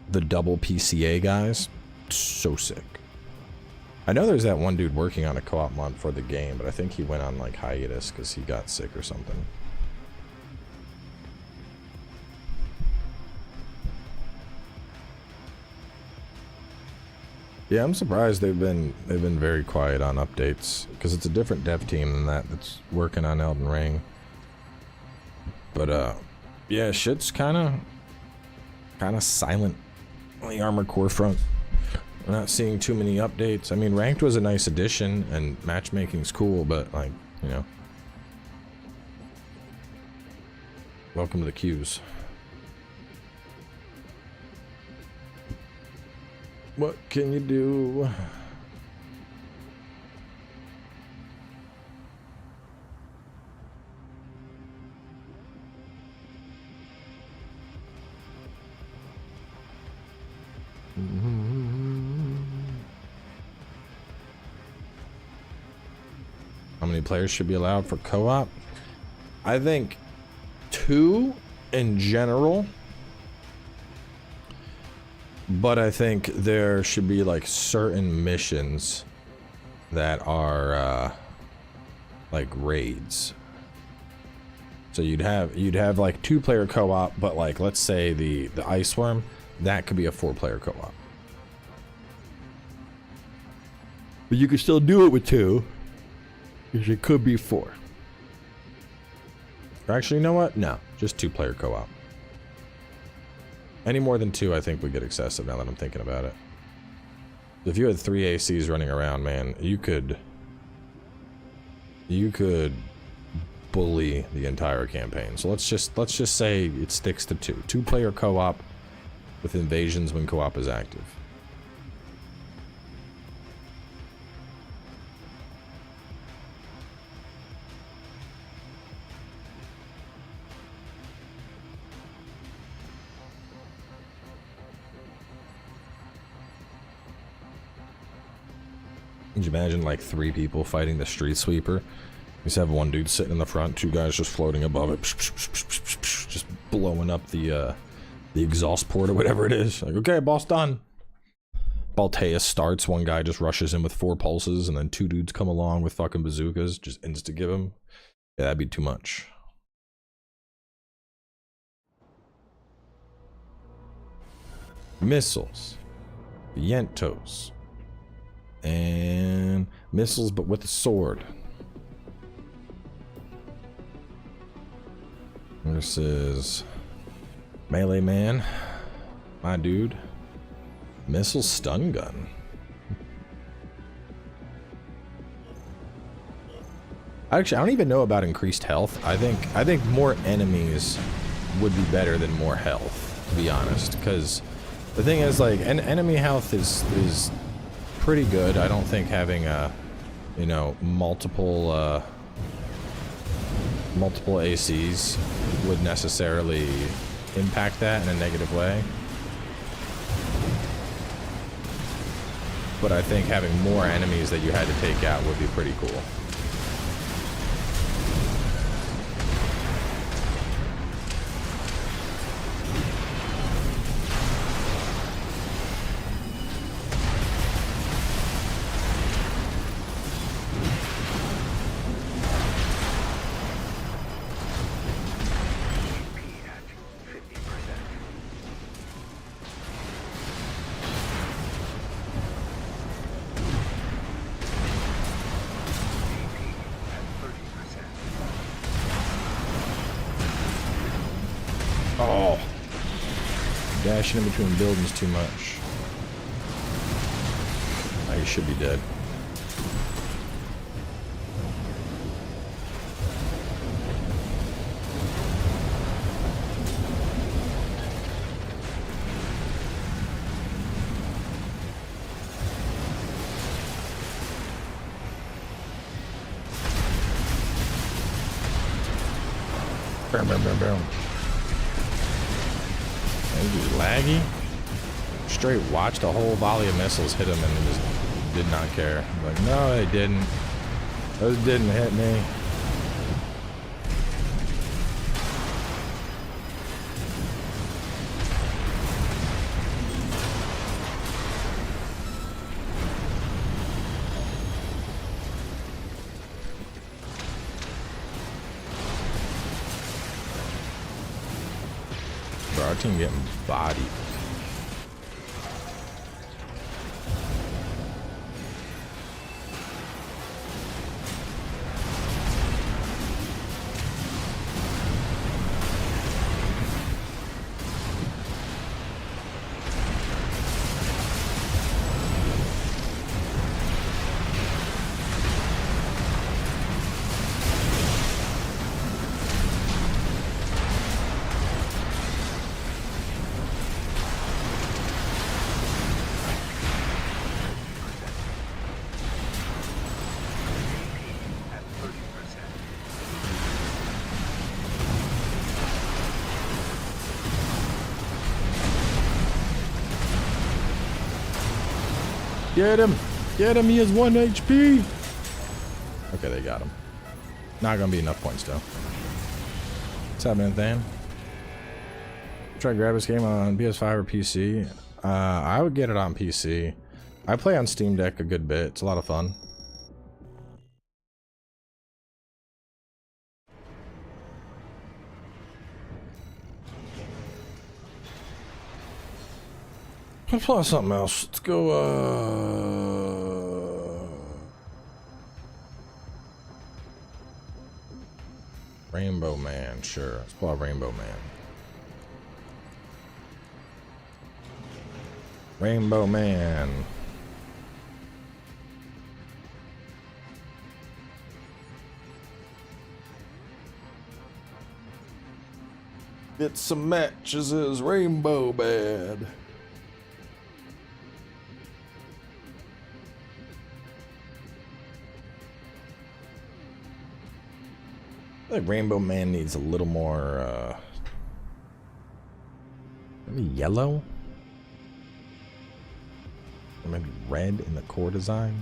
double PCA guys. So sick. I know there's that one dude working on a co-op mod for the game, but I think he went on like hiatus because he got sick or something. Yeah, I'm surprised they've been very quiet on updates because it's a different dev team than that that's working on Elden Ring. But yeah, shit's kind of silent on the Armored Core front. We're not seeing too many updates. I mean, Ranked was a nice addition, and matchmaking's cool, but, like, you know. Welcome to the queues. What can you do? How many players should be allowed for co-op? I think 2 in general, but I think there should be like certain missions that are like raids. So you'd have like 2-player co-op, but like let's say the Ice Worm, that could be a 4-player co-op. But you could still do it with 2. Because it could be 4. Or actually, you know what? No, just 2-player co-op. Any more than 2, I think would get excessive now that I'm thinking about it. If you had 3 ACs running around, man, you could bully the entire campaign. So let's just say it sticks to 2. 2-player co-op with invasions when co-op is active. Could you imagine like 3 people fighting the street sweeper? You just have one dude sitting in the front, 2 guys just floating above it, just blowing up the exhaust port or whatever it is. Like, okay, boss done. Balteus starts, one guy just rushes in with 4 pulses, and then 2 dudes come along with fucking bazookas, just insta give him. Yeah, that'd be too much. missiles, vientos, and missiles but with a sword. This is melee man, my dude. Missile stun gun. Actually, I don't even know about increased health. I think more enemies would be better than more health, to be honest. Because the thing is, like, enemy health is pretty good. I don't think having you know, multiple ACs would necessarily impact that in a negative way. But I think having more enemies that you had to take out would be pretty cool. Oh, dashing in between buildings too much. Oh, you should be dead. Bam, bam, bam, bam. Laggy. Straight watched a whole volley of missiles hit him and just did not care. Like, no, they didn't. Those didn't hit me. Our team getting bodied. Get him! Get him! He has 1 HP! Okay, they got him. Not gonna be enough points, though. What's happening, Than? Try to grab this game on PS5 or PC. I would get it on PC. I play on Steam Deck a good bit. It's a lot of fun. Let's play something else. Let's go, Rainbow Man, sure. Let's play Rainbow Man. Rainbow Man. Get some matches as Rainbow Man. I think Rainbow Man needs a little more, maybe yellow? Or maybe red in the core design?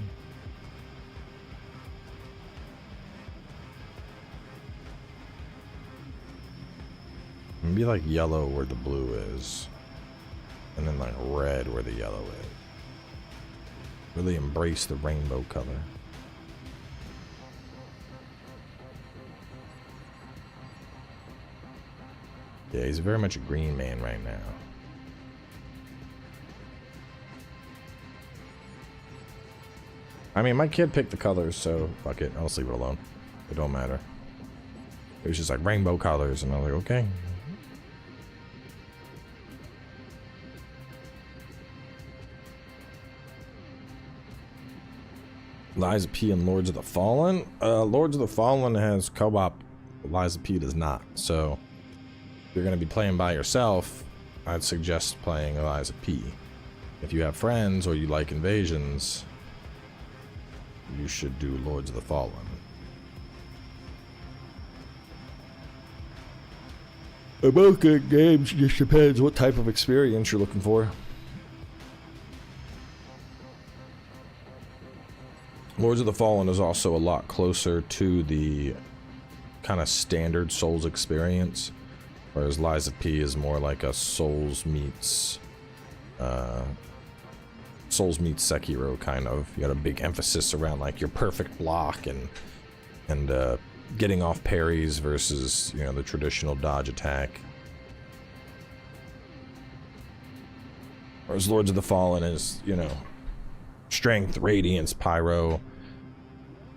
Maybe like yellow where the blue is. And then like red where the yellow is. Really embrace the rainbow color. Yeah, he's very much a green man right now. I mean, my kid picked the colors, so fuck it. I'll just leave it alone. It don't matter. It was just like rainbow colors, and I was like, okay. Liza P and Lords of the Fallen. Lords of the Fallen has co-op. Liza P does not. So if you're going to be playing by yourself, I'd suggest playing Liza P. If you have friends or you like invasions, you should do Lords of the Fallen. They're both good games. It just depends what type of experience you're looking for. Lords of the Fallen is also a lot closer to the kind of standard Souls experience, whereas Liza P is more like a Souls meets Sekiro kind of. You got a big emphasis around like your perfect block and getting off parries versus, you know, the traditional dodge attack. Whereas Lords of the Fallen is, you know, strength, radiance, pyro.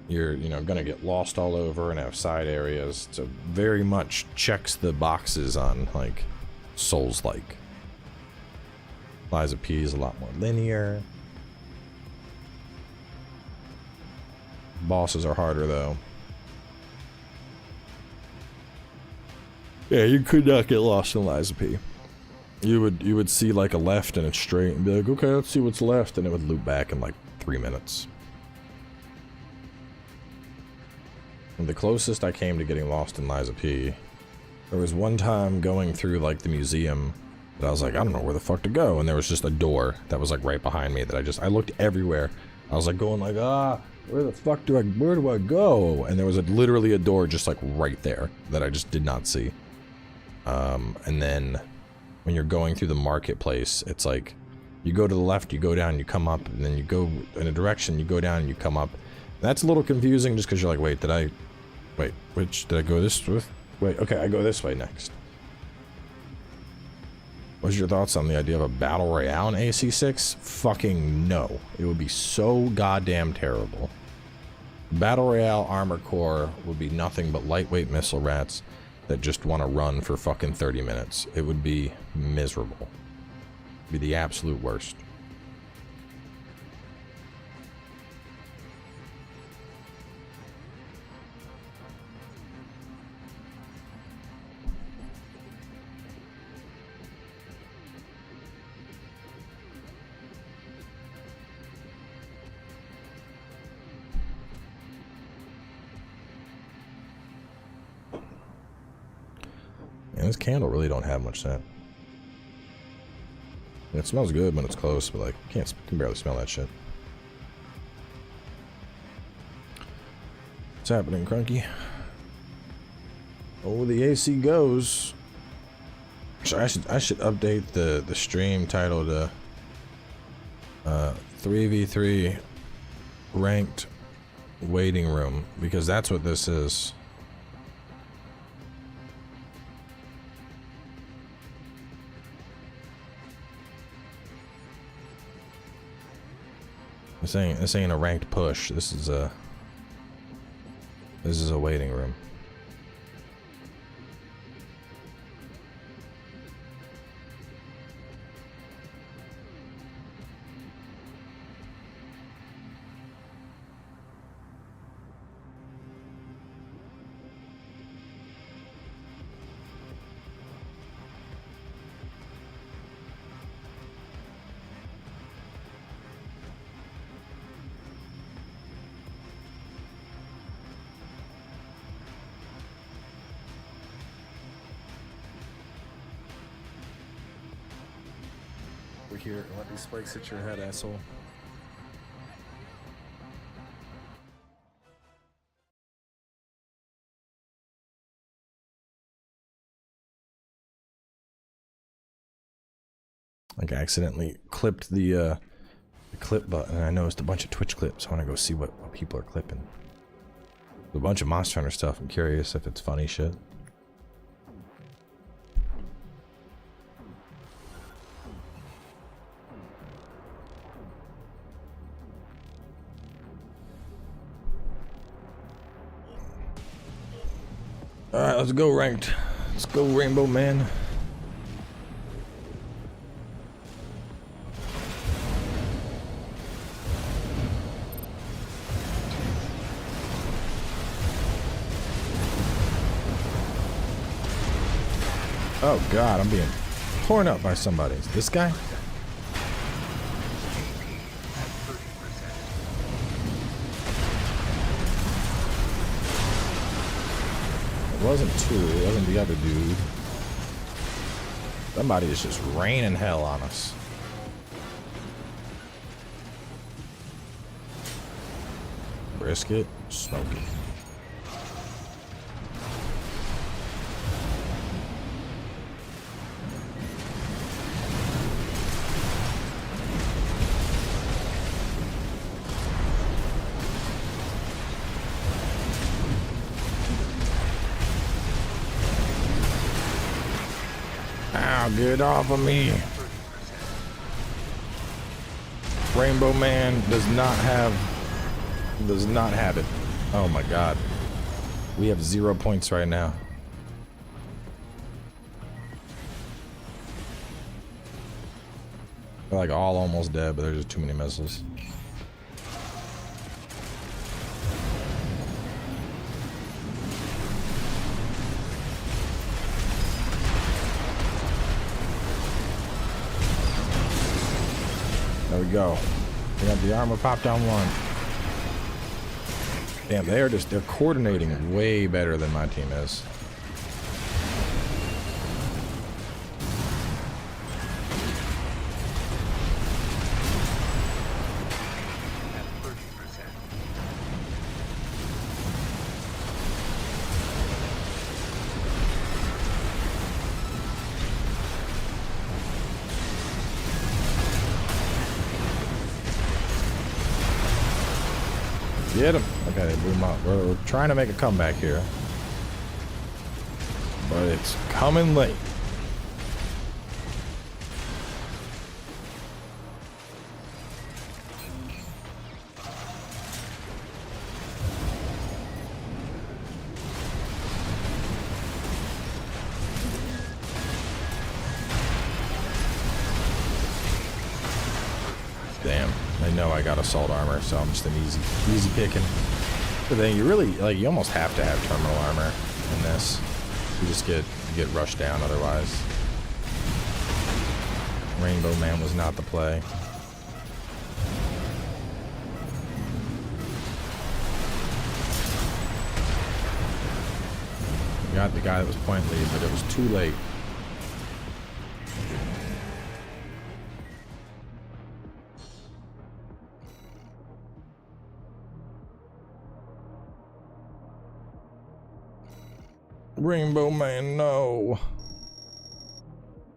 You're, you know, gonna get lost all over and have side areas. So very much checks the boxes on like Souls-like. Liza P is a lot more linear. Bosses are harder though. Yeah, you could not get lost in Liza P. You would see like a left and it's straight and be like, okay, let's see what's left, and it would loop back in like 3 minutes. And the closest I came to getting lost in Liza P, there was one time going through like the museum that I was like, I don't know where the fuck to go, and there was just a door that was like right behind me that I looked everywhere. I was like going like, where do I go? And there was literally a door just like right there that I just did not see. And then when you're going through the marketplace, it's like you go to the left, you go down, you come up, and then you go in a direction, you go down, and you come up. That's a little confusing just because you're like, wait, did I go this way? Wait, okay, I go this way next. What's your thoughts on the idea of a battle royale in AC6? Fucking no. It would be so goddamn terrible. Battle royale armor core would be nothing but lightweight missile rats that just want to run for fucking 30 minutes. It would be miserable. It'd be the absolute worst. And this candle really don't have much scent. It smells good when it's close, but like, can barely smell that shit. What's happening, Crunky? Oh, the AC goes. So I should update the stream title to 3v3 ranked waiting room, because that's what this is. This ain't a ranked push. This is a waiting room. Here, let these spikes hit your head, asshole. Like, I accidentally clipped the clip button, and I noticed a bunch of Twitch clips. I want to go see what people are clipping. There's a bunch of Monster Hunter stuff. I'm curious if it's funny shit. Alright, let's go ranked. Let's go, Rainbow Man. Oh god, I'm being torn up by somebody. Is this guy? It wasn't two, it wasn't the other dude. Somebody is just raining hell on us. Brisket, smoke it. Get off of me. Rainbow Man does not have it. Oh my god. We have 0 points right now. They're like all almost dead, but there's just too many missiles. There we go. We got the armor popped on one. Damn, they're coordinating way better than my team is. Get him. Okay, they blew him up. We're trying to make a comeback here. But it's coming late. Damn. I know I got assault armor, so I'm just an easy picking. But then you really, like, you almost have to have terminal armor in this. You just get rushed down otherwise. Rainbow Man was not the play. We got the guy that was point lead, but it was too late. Rainbow Man, no.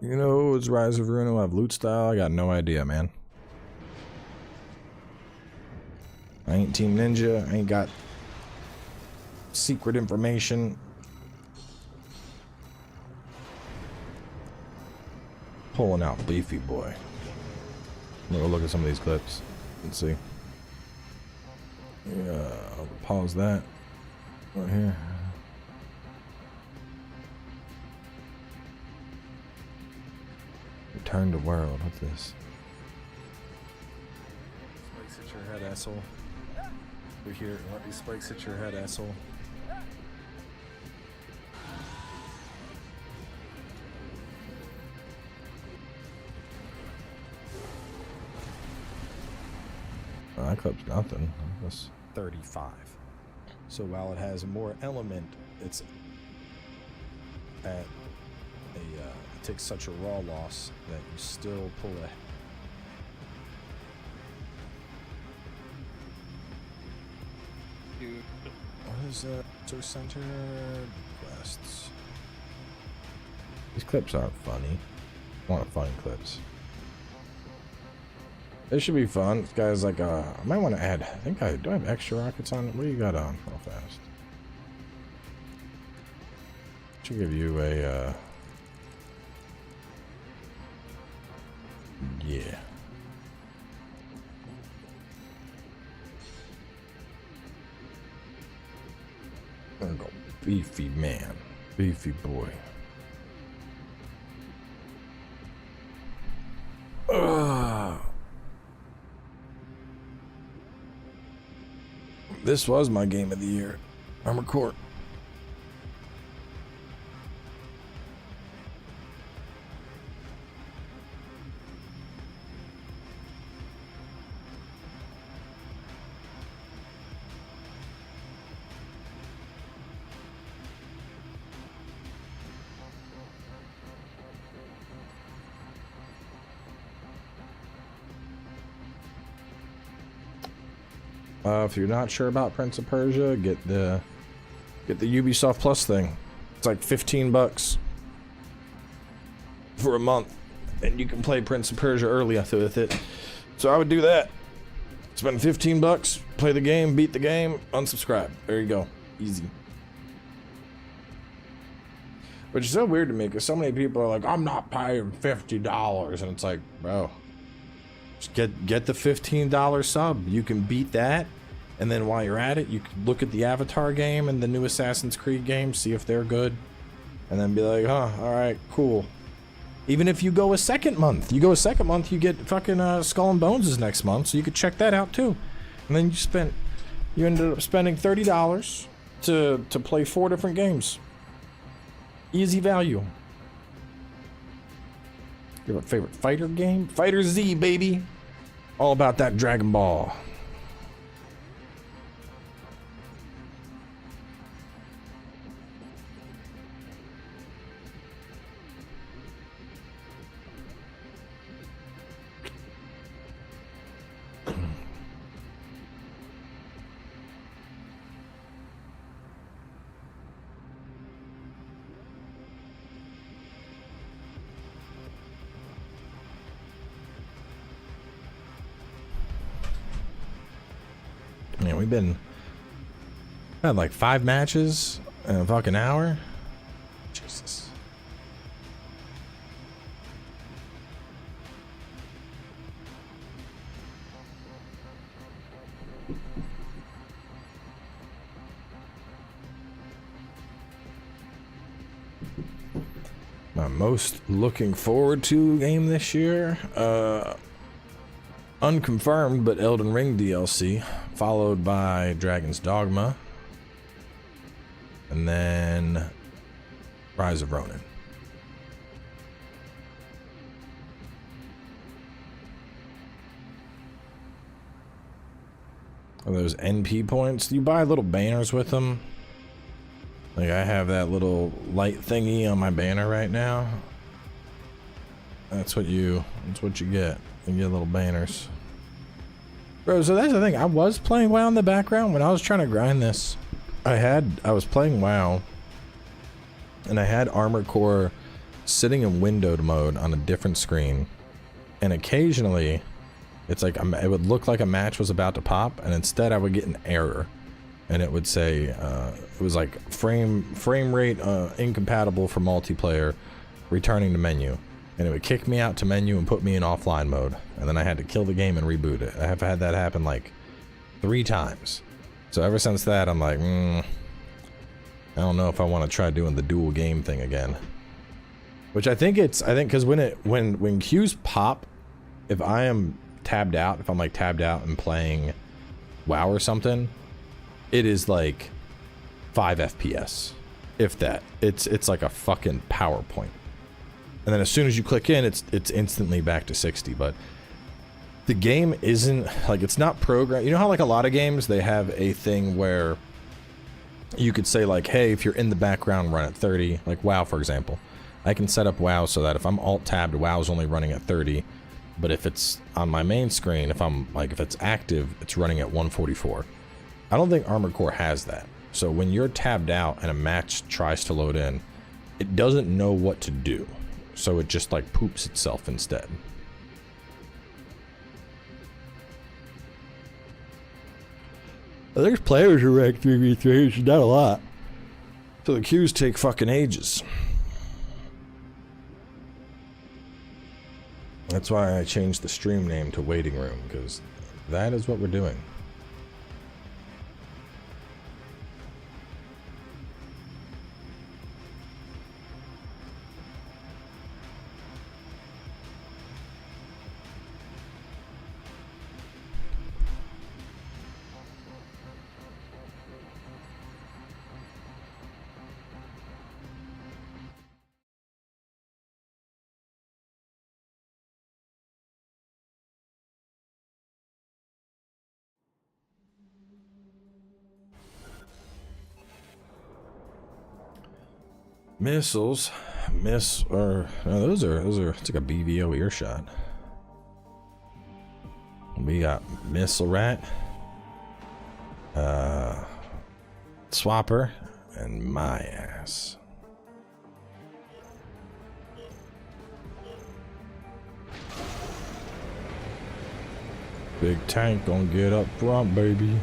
You know, it's Rise of Ruin. I have loot style. I got no idea, man. I ain't Team Ninja. I ain't got secret information. Pulling out Beefy Boy. I'm gonna look at some of these clips. Let's see. Yeah, I'll pause that right here. Return to world. What's this? Spikes at your head, asshole. We're here. What these spikes at your head, asshole? Oh, that clip's nothing. That's 35. So while it has more element, it's at a it takes such a raw loss that you still pull a. Dude. What is that? Center quests. These clips aren't funny. I want funny clips. This should be fun. This guy's like, I might want to add. I think do I have extra rockets on? What do you got on? Real fast. Should give you a. Yeah. There we go. Beefy man. Beefy boy. This was my game of the year. Armored Core. If you're not sure about Prince of Persia, get the Ubisoft Plus thing. It's like $15 for a month, and you can play Prince of Persia early with it. So I would do that. Spend $15, play the game, beat the game, unsubscribe. There you go, easy. Which is so weird to me, because so many people are like, I'm not paying $50, and it's like, bro, just get the $15 sub. You can beat that, and then while you're at it, you can look at the Avatar game and the new Assassin's Creed game, see if they're good, and then be like, huh, alright, cool. Even if you go a second month, you get fucking Skull and Bones next month, so you could check that out too. And then you ended up spending $30 to play 4 different games. Easy value. Your favorite fighter game? Fighter Z, baby. All about that Dragon Ball. Man, we've had like 5 matches in a fucking hour. Jesus. My most looking forward to game this year, unconfirmed, but Elden Ring DLC, followed by Dragon's Dogma, and then Rise of Ronin. Are those NP points? You buy little banners with them. Like I have that little light thingy on my banner right now. That's what you get. You get little banners. Bro, so that's the thing. I was playing WoW in the background when I was trying to grind this. I was playing WoW, and I had Armored Core sitting in windowed mode on a different screen, and occasionally it's like it would look like a match was about to pop, and instead I would get an error, and it would say it was like frame rate incompatible for multiplayer, returning to menu. And it would kick me out to menu and put me in offline mode. And then I had to kill the game and reboot it. I have had that happen like 3 times. So ever since that, I'm like, I don't know if I want to try doing the dual game thing again. Which I think because when queues pop, if I am tabbed out, if I'm like tabbed out and playing WoW or something, it is like 5 FPS. If that. It's like a fucking PowerPoint. And then as soon as you click in, it's instantly back to 60. But the game isn't like, it's not programmed. You know how like a lot of games, they have a thing where you could say like, hey, if you're in the background, run at 30. Like WoW, for example. I can set up WoW so that if I'm alt tabbed, WoW's only running at 30. But if it's on my main screen, if it's active, it's running at 144. I don't think Armored Core has that. So when you're tabbed out and a match tries to load in, it doesn't know what to do. So it just like poops itself instead. There's players who rank 3v3, not a lot. So the queues take fucking ages. That's why I changed the stream name to Waiting Room, because that is what we're doing. Missiles. No, those are, it's like a BVO earshot. We got Missile Rat, Swapper, and my ass. Big tank gonna get up front, baby.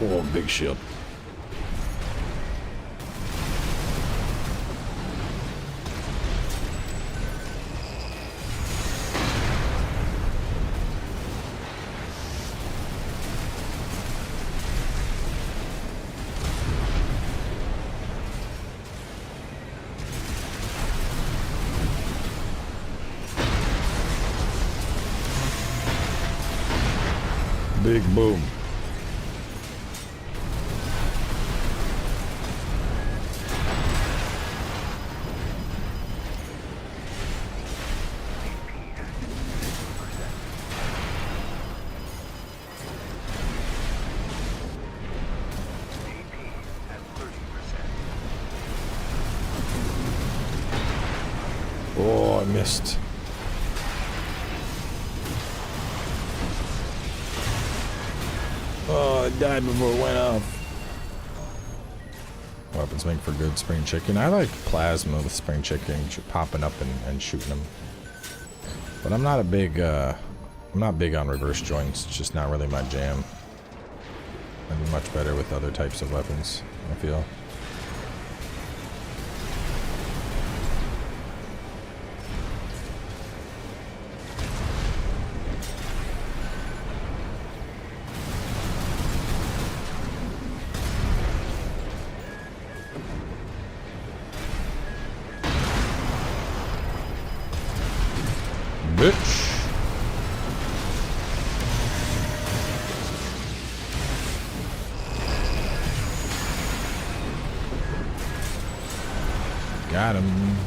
Oh, big shield. Big boom. Oh, I missed. Oh, I died before it went off. Weapons make for good spring chicken. I like plasma with spring chicken, popping up and shooting them. But I'm not a big, I'm not big on reverse joints. It's just not really my jam. I'd be much better with other types of weapons, I feel. Bitch. Got him.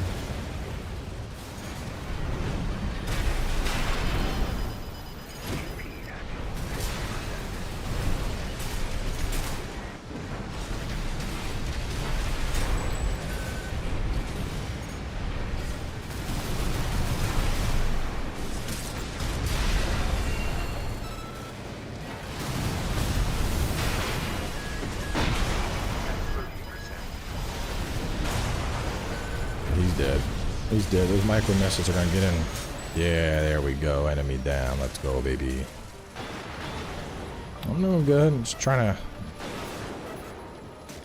He's dead. Those micro missiles are gonna get in. Yeah, there we go. Enemy down. Let's go, baby. I'm doing good. I'm just trying to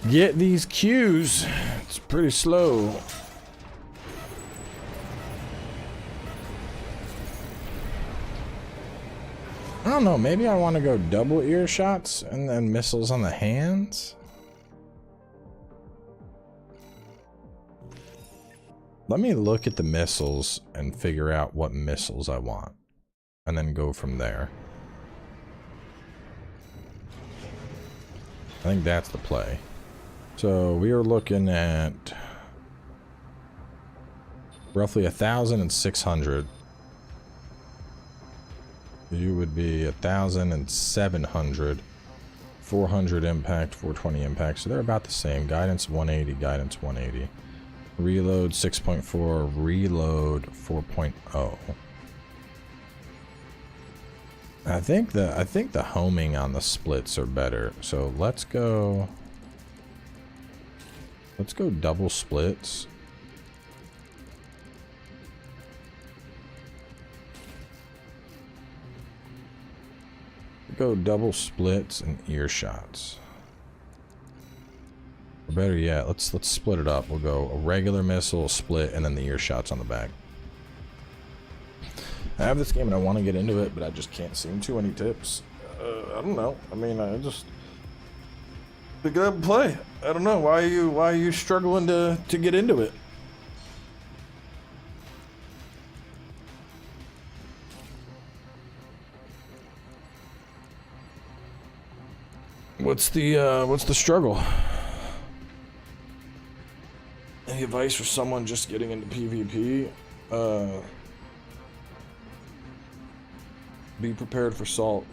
get these queues. It's pretty slow. I don't know. Maybe I want to go double ear shots and then missiles on the hands. Let me look at the missiles and figure out what missiles I want, and then go from there. I think that's the play. So we are looking at roughly 1,600. You would be 1,700. 400 impact, 420 impact. So they're about the same. Guidance 180, guidance 180. Reload 6.4, reload 4.0. I think the homing on the splits are better. So let's go double splits. Go double splits and ear shots. Or better yet, let's split it up. We'll go a regular missile, split, and then the ear shots on the back. I have this game and I want to get into it, but I just can't seem to. Any tips? I don't know. I mean, I just pick it up and play. I don't know. Why are you struggling to get into it? What's the struggle? Any advice for someone just getting into PvP? Be prepared for salt.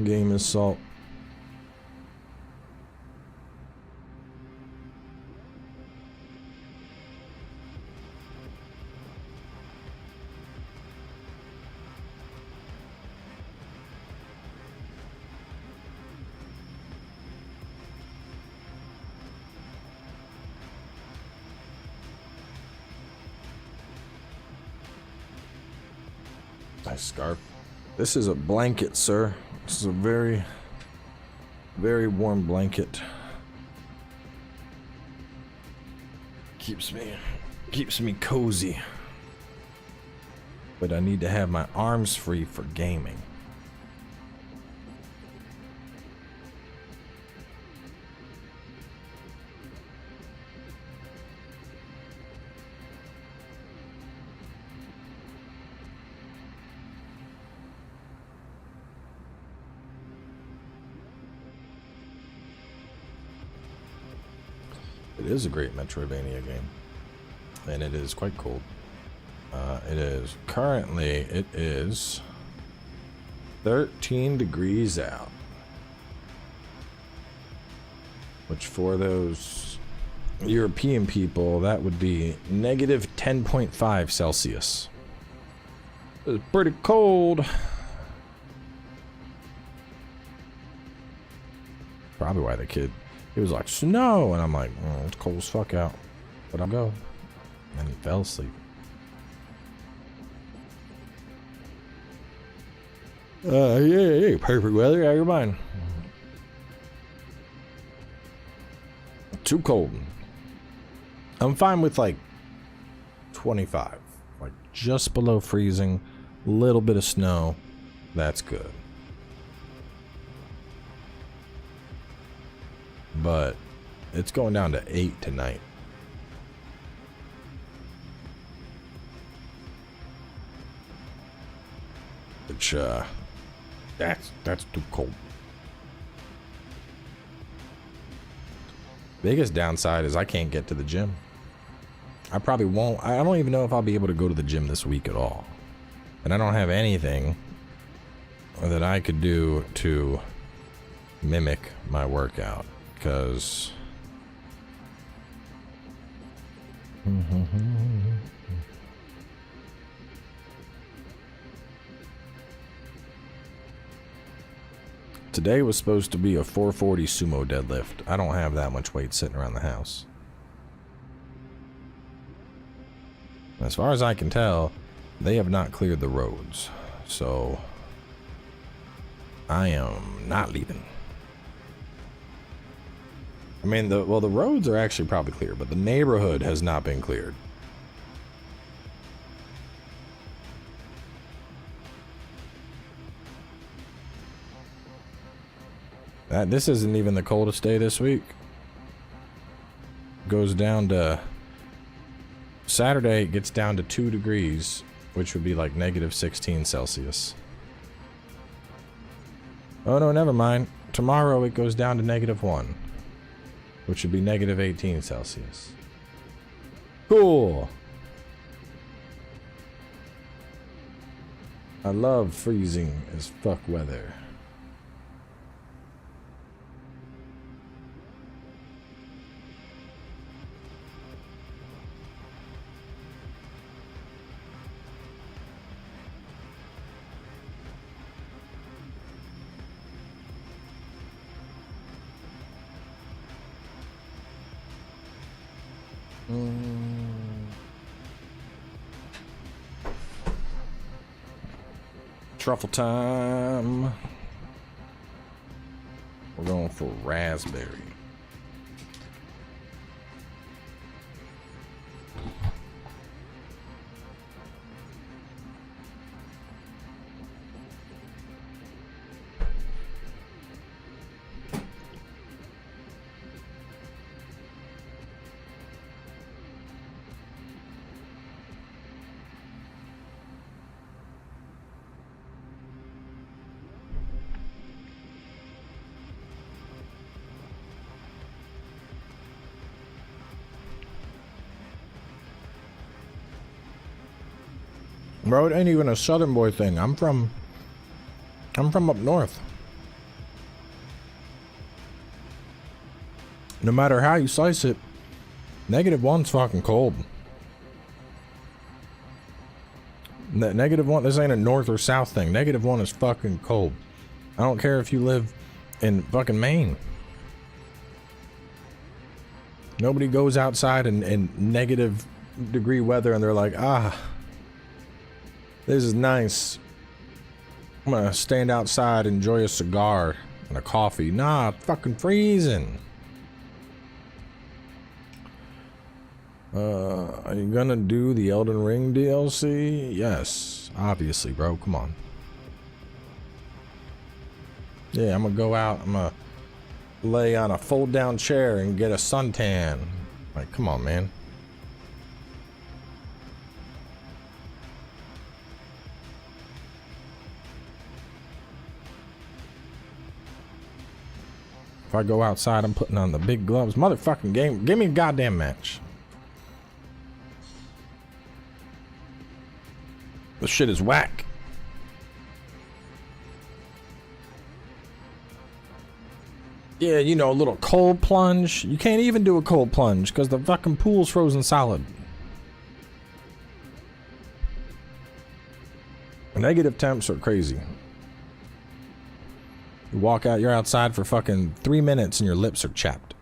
Game is salt. Nice scarf. This is a blanket, sir. This is a very, very warm blanket. Keeps me cozy. But I need to have my arms free for gaming. It is a great Metroidvania game, and it is quite cold. It is currently 13 degrees out, which for those European people that would be negative 10.5 Celsius. It's pretty cold. Probably why the kid. He was like, snow, and I'm like, oh, it's cold as fuck out, but I'll go. And he fell asleep. Yeah, perfect weather, out of your mind. Too cold. I'm fine with like 25, like just below freezing, little bit of snow, that's good. But it's going down to 8 tonight. Which, that's too cold. Biggest downside is I can't get to the gym. I probably won't. I don't even know if I'll be able to go to the gym this week at all. And I don't have anything that I could do to mimic my workout. Because today was supposed to be a 440 sumo deadlift. I don't have that much weight sitting around the house. As far as I can tell, they have not cleared the roads. So I am not leaving. I mean, the roads are actually probably clear, but the neighborhood has not been cleared. This isn't even the coldest day this week. Goes down to Saturday, it gets down to 2 degrees, which would be like negative 16 Celsius. Oh no, never mind. Tomorrow it goes down to negative 1. Which would be negative 18 Celsius. Cool. I love freezing as fuck weather. Truffle time. We're going for raspberry. Bro, it ain't even a southern boy thing. I'm from up north. No matter how you slice it, -1's fucking cold. -1, this ain't a north or south thing. -1 is fucking cold. I don't care if you live in fucking Maine. Nobody goes outside in -degree weather and they're like, ah, this is nice. I'm gonna stand outside, enjoy a cigar and a coffee. Nah, it's fucking freezing. Are you gonna do the Elden Ring DLC? Yes, obviously, bro. Come on. Yeah, I'm gonna go out. I'm gonna lay on a fold-down chair and get a suntan. Like, come on, man. If I go outside, I'm putting on the big gloves. Motherfucking game. Give me a goddamn match. This shit is whack. Yeah, you know, a little cold plunge. You can't even do a cold plunge because the fucking pool's frozen solid. Negative temps are crazy. You walk out, you're outside for fucking 3 minutes and your lips are chapped.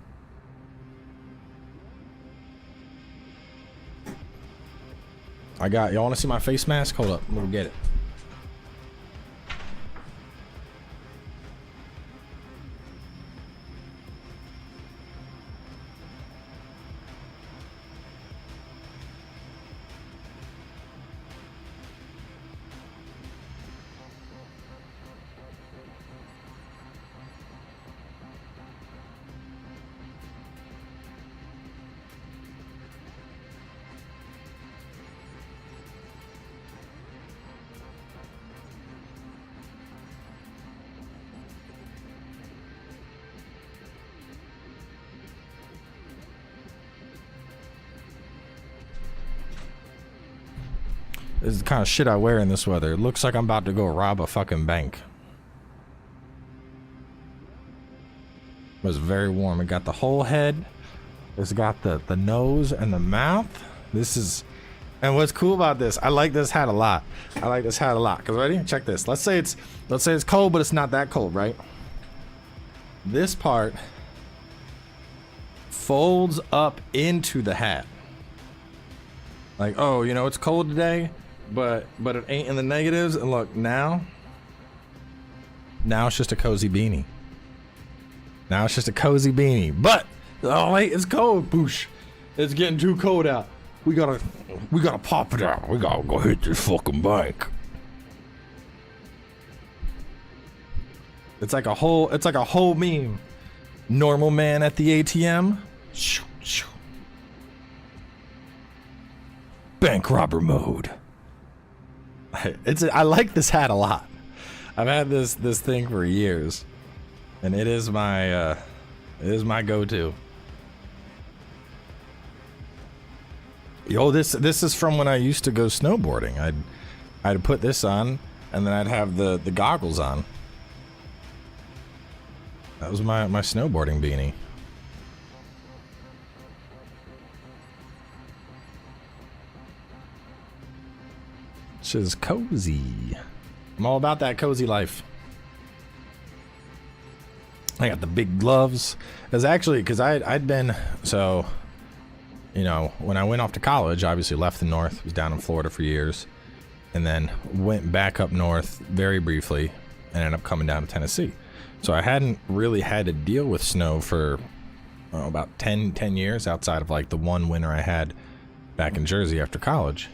Y'all wanna see my face mask? Hold up, I'm gonna get it. This is the kind of shit I wear in this weather. It looks like I'm about to go rob a fucking bank. It was very warm. It got the whole head. It's got the nose and the mouth. This is... And what's cool about this, I like this hat a lot. I like this hat a lot. Cause ready? Check this. Let's say it's cold, but it's not that cold, right? This part folds up into the hat. Like, oh, you know, it's cold today, but it ain't in the negatives. And look, now it's just a cozy beanie. Now it's just a cozy beanie. But oh wait, it's cold. Boosh. It's getting too cold out. We gotta pop it out. We gotta go hit this fucking bank. It's like a whole meme. Normal man at the ATM. Shoo, shoo. Bank robber mode. I like this hat a lot. I've had this thing for years, and it is my go-to. Yo, this is from when I used to go snowboarding. I'd put this on, and then I'd have the goggles on. That was my snowboarding beanie. Shit is cozy. I'm all about that cozy life. I got the big gloves. Because I'd been, so, you know, when I went off to college, obviously left the north, was down in Florida for years, and then went back up north very briefly, and ended up coming down to Tennessee. So I hadn't really had to deal with snow for about 10 years outside of like the one winter I had back in Jersey after college.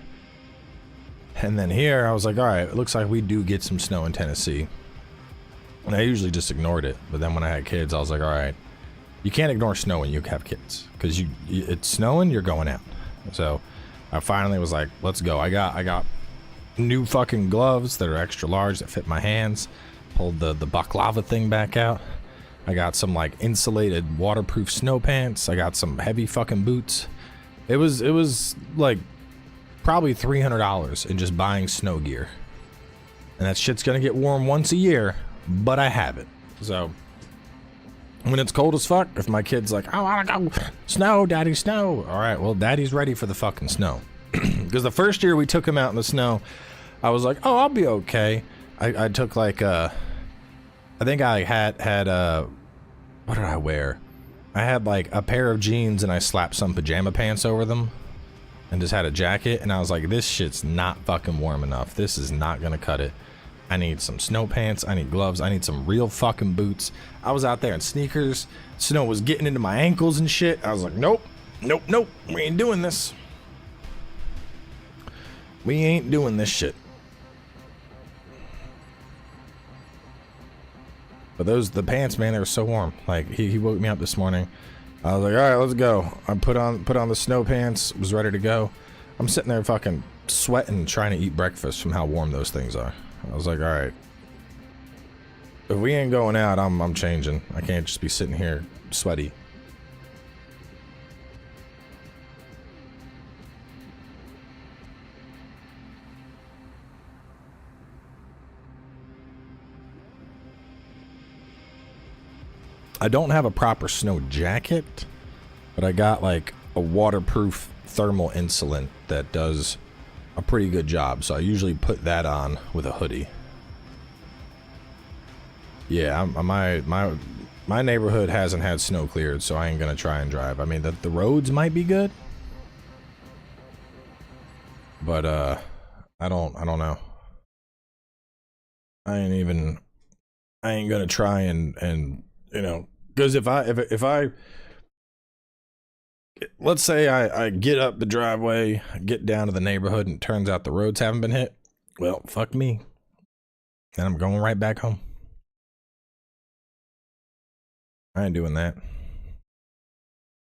And then here I was like, all right, it looks like we do get some snow in Tennessee. And I usually just ignored it. But then when I had kids, I was like, all right, you can't ignore snow when you have kids, because it's snowing, you're going out. So I finally was like, let's go. I got new fucking gloves that are extra large that fit my hands. Pulled the baklava thing back out. I got some like insulated waterproof snow pants. I got some heavy fucking boots. It was like probably $300 in just buying snow gear. And that shit's gonna get warm once a year, but I have it. So when it's cold as fuck, if my kid's like, I wanna go snow, daddy, snow. All right, well, daddy's ready for the fucking snow. Because the first year we took him out in the snow, I was like, oh, I'll be okay. I took like, I think I had what did I wear? I had like a pair of jeans and I slapped some pajama pants over them and just had a jacket, and I was like, this shit's not fucking warm enough. This is not gonna cut it. I need some snow pants, I need gloves, I need some real fucking boots. I was out there in sneakers, snow was getting into my ankles and shit. I was like, nope, nope, nope, we ain't doing this. We ain't doing this shit. But the pants, man, they were so warm. Like, he woke me up this morning. I was like, all right, let's go. I put on the snow pants, was ready to go. I'm sitting there fucking sweating, trying to eat breakfast from how warm those things are. I was like, all right, if we ain't going out, I'm changing. I can't just be sitting here sweaty. I don't have a proper snow jacket, but I got like a waterproof thermal insulate that does a pretty good job, so I usually put that on with a hoodie. Yeah, my neighborhood hasn't had snow cleared, so I ain't gonna try and drive. I mean, the roads might be good, but I don't know. I ain't gonna try and you know, because if I let's say I get up the driveway, get down to the neighborhood, and it turns out the roads haven't been hit, well, fuck me. And I'm going right back home. I ain't doing that.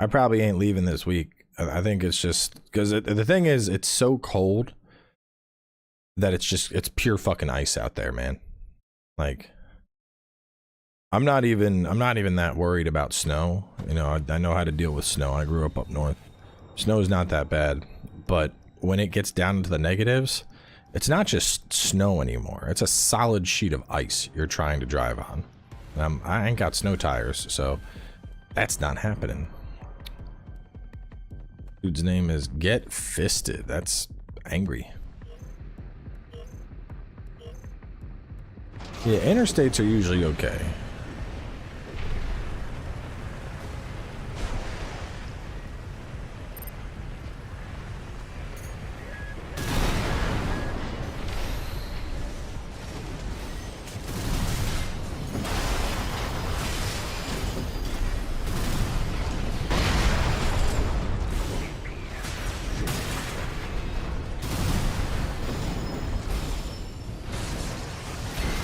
I probably ain't leaving this week. I think it's just because the thing is, it's so cold that it's pure fucking ice out there, man. Like, I'm not even that worried about snow. You know, I know how to deal with snow. I grew up north. Snow is not that bad, but when it gets down into the negatives, it's not just snow anymore. It's a solid sheet of ice you're trying to drive on. I ain't got snow tires, so that's not happening. Dude's name is Get Fisted. That's angry. Yeah, interstates are usually okay.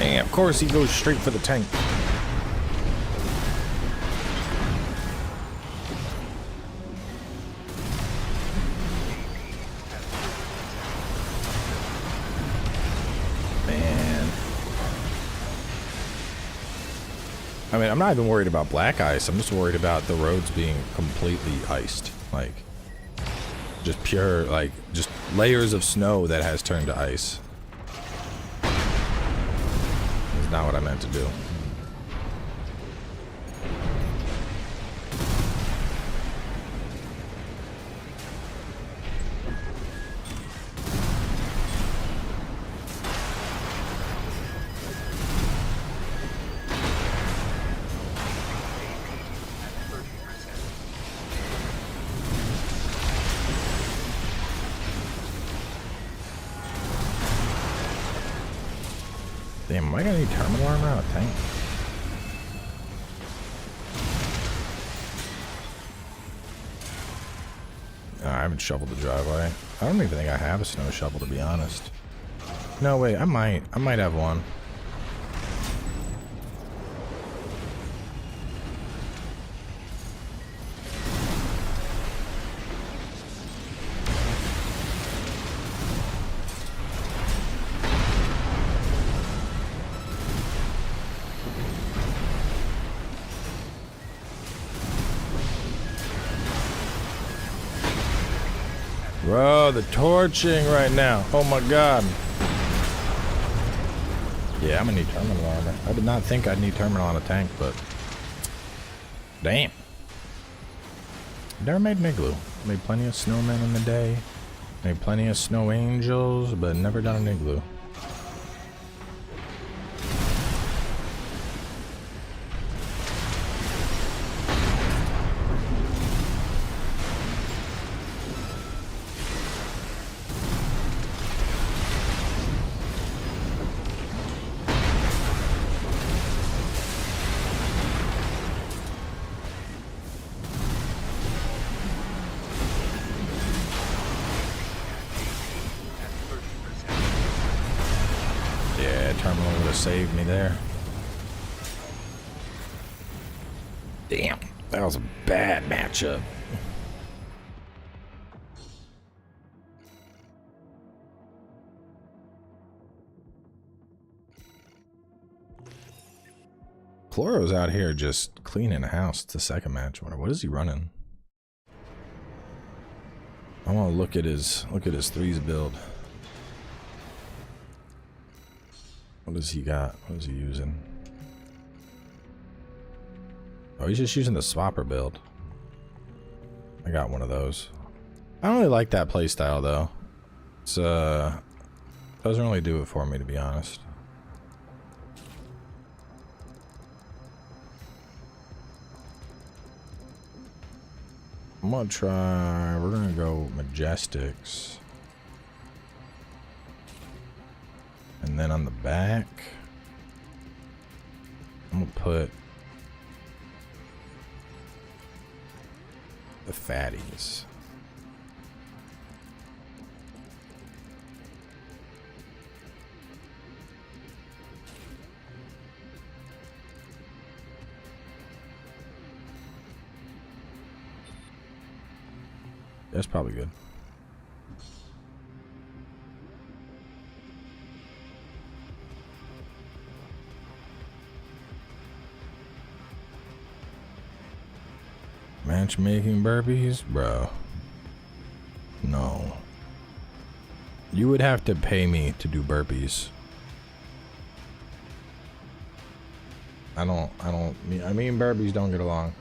And of course he goes straight for the tank. Man. I mean, I'm not even worried about black ice. I'm just worried about the roads being completely iced. Like, just pure, like, just layers of snow that has turned to ice. Not what I meant to do. Damn, am I gonna need terminal armor out of tank? I haven't shoveled the driveway. I don't even think I have a snow shovel, to be honest. No, wait, I might have one. Bro, the torching right now. Oh my god. Yeah, I'm gonna need terminal armor. I did not think I'd need terminal on a tank, but damn. Never made an igloo. Made plenty of snowmen in the day. Made plenty of snow angels, but never done an igloo. Terminal would have saved me there. Damn, that was a bad matchup. Chloro's out here just cleaning a house. It's the second match. What is he running? I want to look at his threes build. What does he got? What is he using? Oh, he's just using the swapper build. I got one of those. I don't really like that playstyle though. It's doesn't really do it for me, to be honest. I'm gonna try, we're gonna go Majestics. And then on the back, I'm gonna put the fatties. That's probably good. Matchmaking burpees? Bro. No. You would have to pay me to do burpees. I mean burpees don't get along.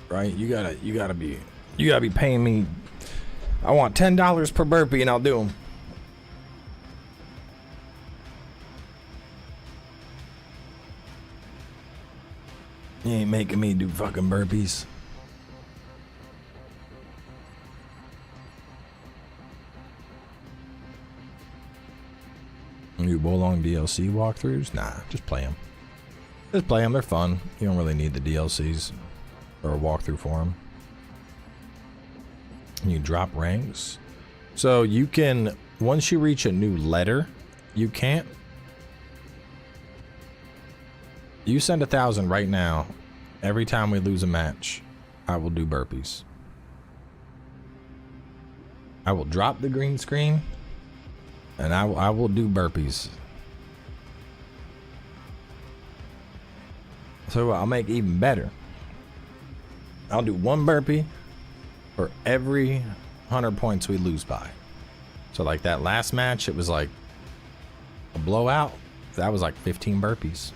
Right? You gotta be paying me. I want $10 per burpee and I'll do them. You ain't making me do fucking burpees. You Bolong DLC walkthroughs? Nah, just play them. Just play them, they're fun. You don't really need the DLCs. Or a walkthrough for them. You drop ranks. So you can, once you reach a new letter, you can't. You send 1,000 right now. Every time we lose a match, I will do burpees. I will drop the green screen and I will do burpees. So I'll make even better. I'll do one burpee for every 100 points we lose by. So like that last match, it was like a blowout. That was like 15 burpees.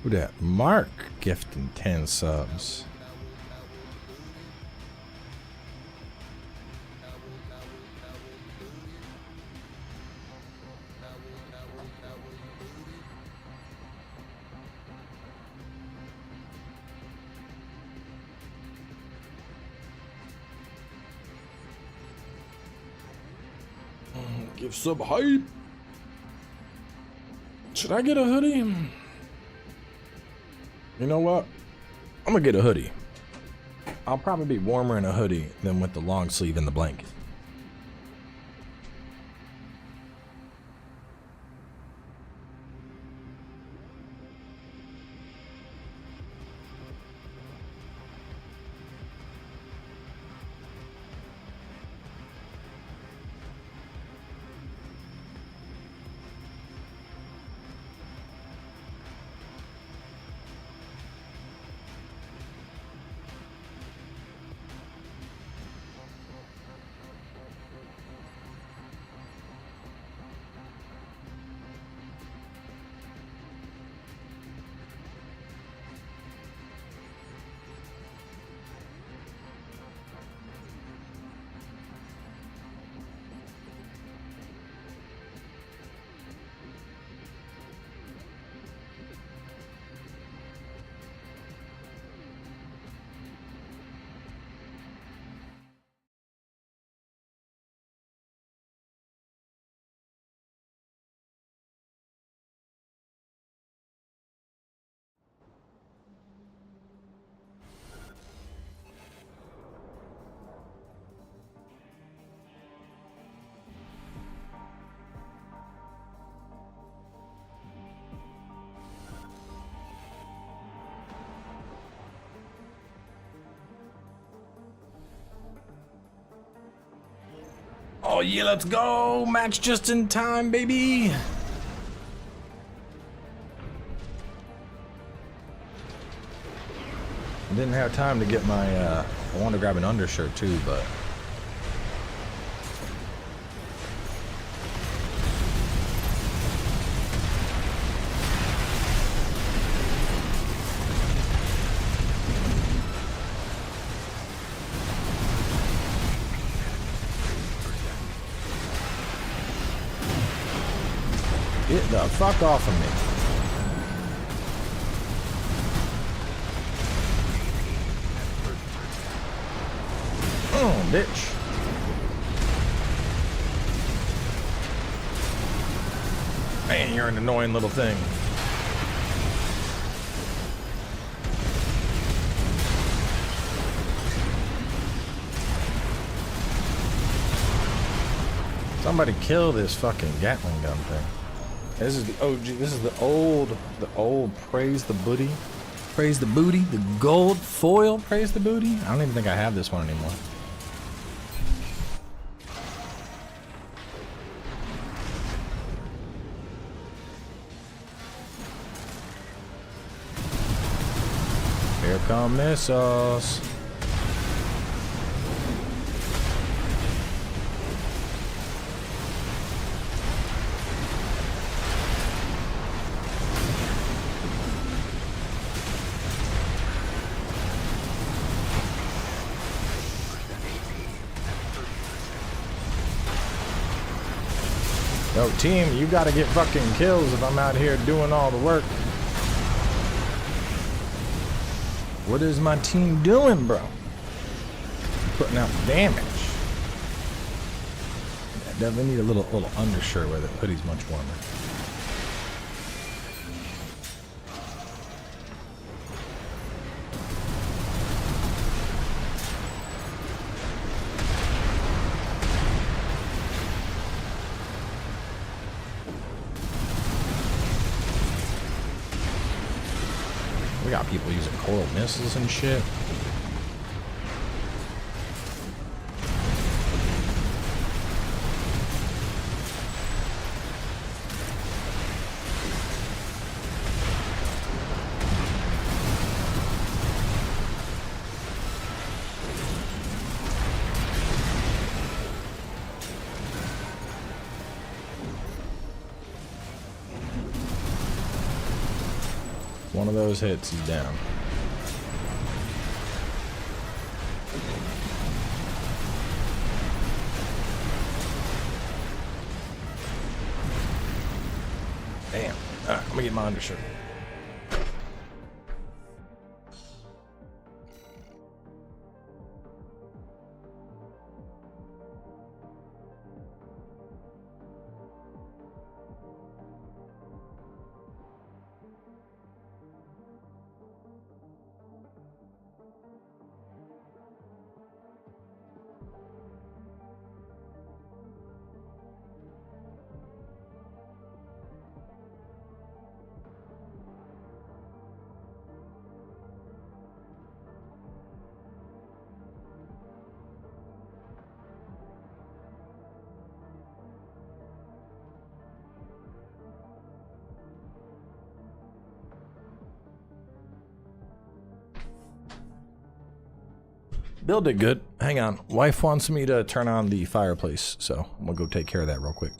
Who that? Mark gifting 10 subs. Give sub hype. Should I get a hoodie? You know what? I'm gonna get a hoodie. I'll probably be warmer in a hoodie than with the long sleeve and the blanket. Oh yeah, let's go! Match just in time, baby! I didn't have time to get my, I wanted to grab an undershirt too, but... Get the fuck off of me. Oh, bitch. Man, you're an annoying little thing. Somebody kill this fucking Gatling gun thing. This is the OG. This is the old praise the booty. Praise the booty. The gold foil praise the booty. I don't even think I have this one anymore. Here come missiles. Yo, team, you gotta get fucking kills if I'm out here doing all the work. What is my team doing, bro? Putting out damage. I definitely need a little undershirt where the hoodie's much warmer. We got people using coral missiles and shit. One of those hits, he's down. Damn. I'm gonna get my undershirt. Bill did good. Hang on. Wife wants me to turn on the fireplace, so I'm gonna go take care of that real quick.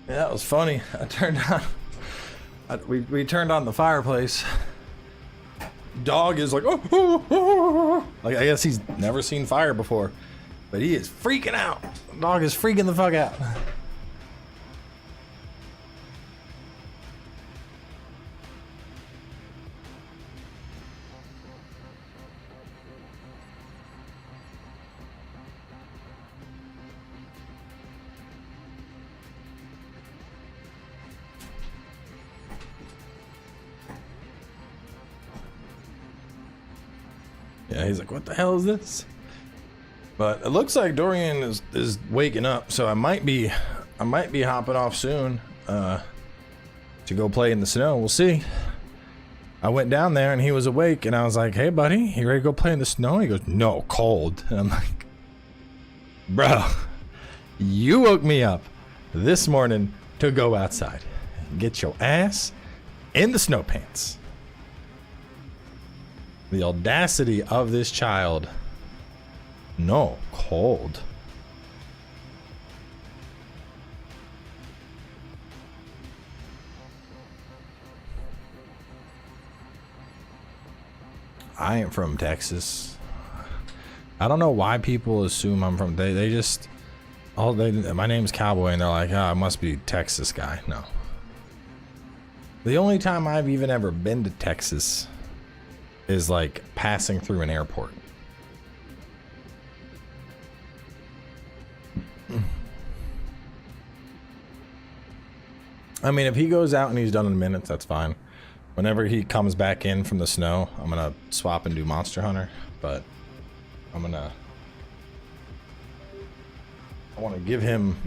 Yeah, that was funny. I turned on. We turned on the fireplace. Dog is like, oh. Like I guess he's never seen fire before, but he is freaking out. Dog is freaking the fuck out. Yeah, he's like, what the hell is this? But it looks like Dorian is waking up, so I might be hopping off soon to go play in the snow. We'll see. I went down there and he was awake, and I was like, hey buddy, you ready to go play in the snow? He goes, no, cold. And I'm like, bro, you woke me up this morning to go outside. Get your ass in the snow pants. The audacity of this child. No, cold. I ain't from Texas. I don't know why people assume I'm from. They just. My name's Cowboy, and they're like, I must be Texas guy. No. The only time I've even ever been to Texas is like passing through an airport. I mean, if he goes out and he's done in minutes, that's fine. Whenever he comes back in from the snow, I'm gonna swap and do Monster Hunter, but I want to give him,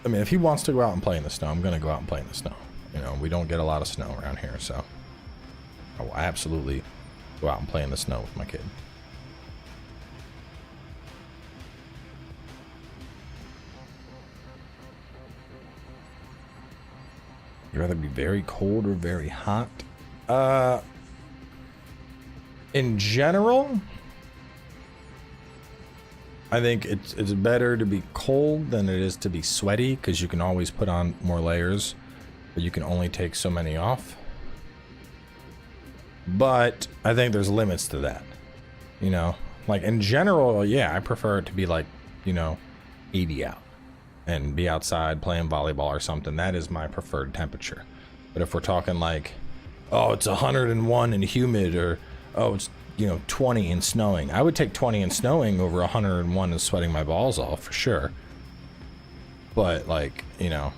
I mean, if he wants to go out and play in the snow, I'm gonna go out and play in the snow. You know, we don't get a lot of snow around here, so I will absolutely go out and play in the snow with my kid. You'd rather be very cold or very hot? In general, I think it's better to be cold than it is to be sweaty, because you can always put on more layers, but you can only take so many off. But I think there's limits to that. You know, like in general, yeah, I prefer it to be like, you know, 80 out and be outside playing volleyball or something. That is my preferred temperature. But if we're talking like, oh, it's 101 and humid, or oh, it's, you know, 20 and snowing, I would take 20 and snowing over 101 and sweating my balls off for sure. But like, you know,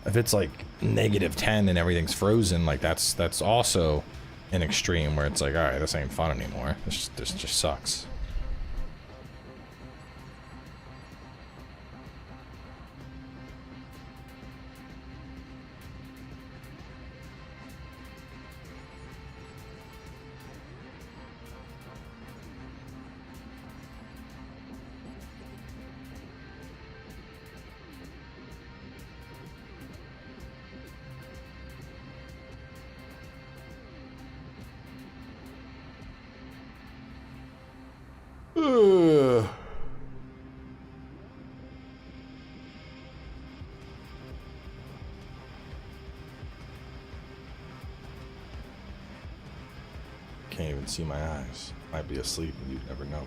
if it's like -10 and everything's frozen, like that's also an extreme where it's like, all right, this ain't fun anymore. This just sucks. Can't even see my eyes. Might be asleep and you'd never know it.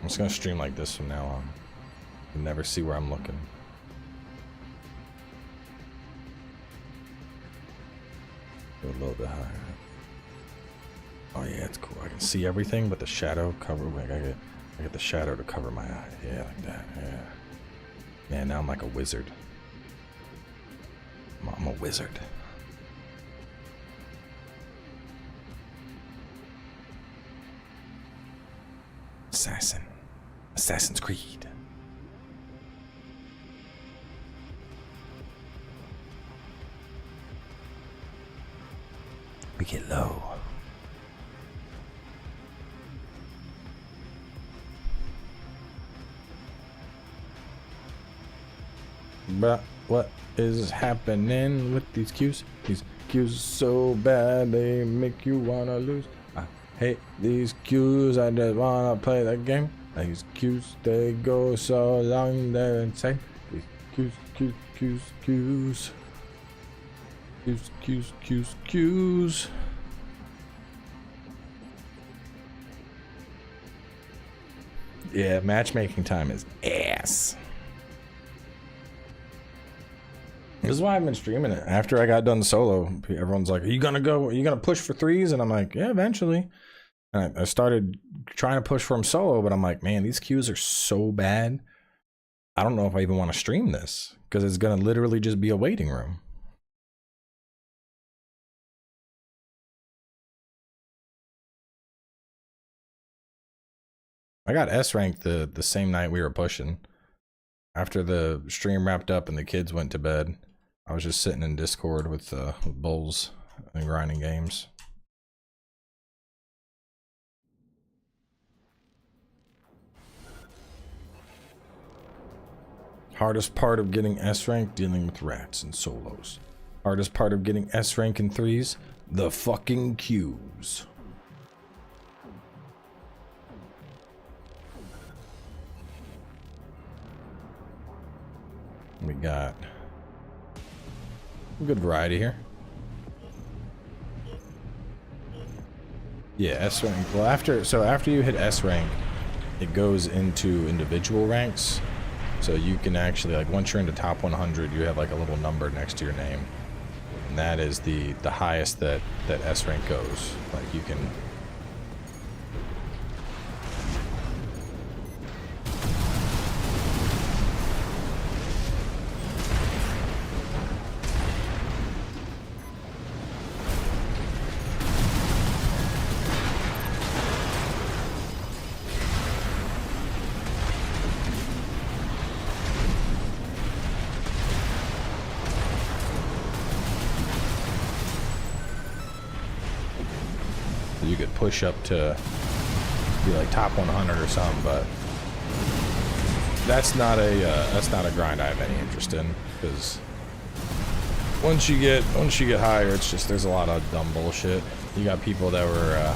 I'm just gonna stream like this from now on. You never see where I'm looking. Go a little bit higher. Oh yeah, it's cool. I can see everything, but the shadow cover. Like I get the shadow to cover my eye. Yeah, like that. Yeah. Man, now I'm like a wizard. I'm a wizard. Assassin. Assassin's Creed. We get low. But what is happening with these cues? These queues so bad they make you wanna lose. I hate these queues, I just wanna play the game. These queues, they go so long, they're insane. These queues, queues, queues, queues. Queues, queues, queues, queues. Yeah, matchmaking time is ass. This is why I've been streaming it. After I got done solo, everyone's like, are you gonna go, are you gonna push for threes? And I'm like, yeah, eventually. And I started trying to push from solo, but I'm like, man, these queues are so bad. I don't know if I even want to stream this because it's gonna literally just be a waiting room. I got S ranked the same night we were pushing. After the stream wrapped up and the kids went to bed, I was just sitting in Discord with Bulls and grinding games. Hardest part of getting S rank, dealing with rats and solos. Hardest part of getting S rank in threes, the fucking queues. We got a good variety here. Yeah, S rank. Well, after you hit S rank, it goes into individual ranks. So you can actually, like, once you're into top 100, you have like a little number next to your name, and that is the highest that S rank goes. Like, you can. You could push up to be like top 100 or something, but that's not a grind I have any interest in, because once you get higher, it's just there's a lot of dumb bullshit. You got people that were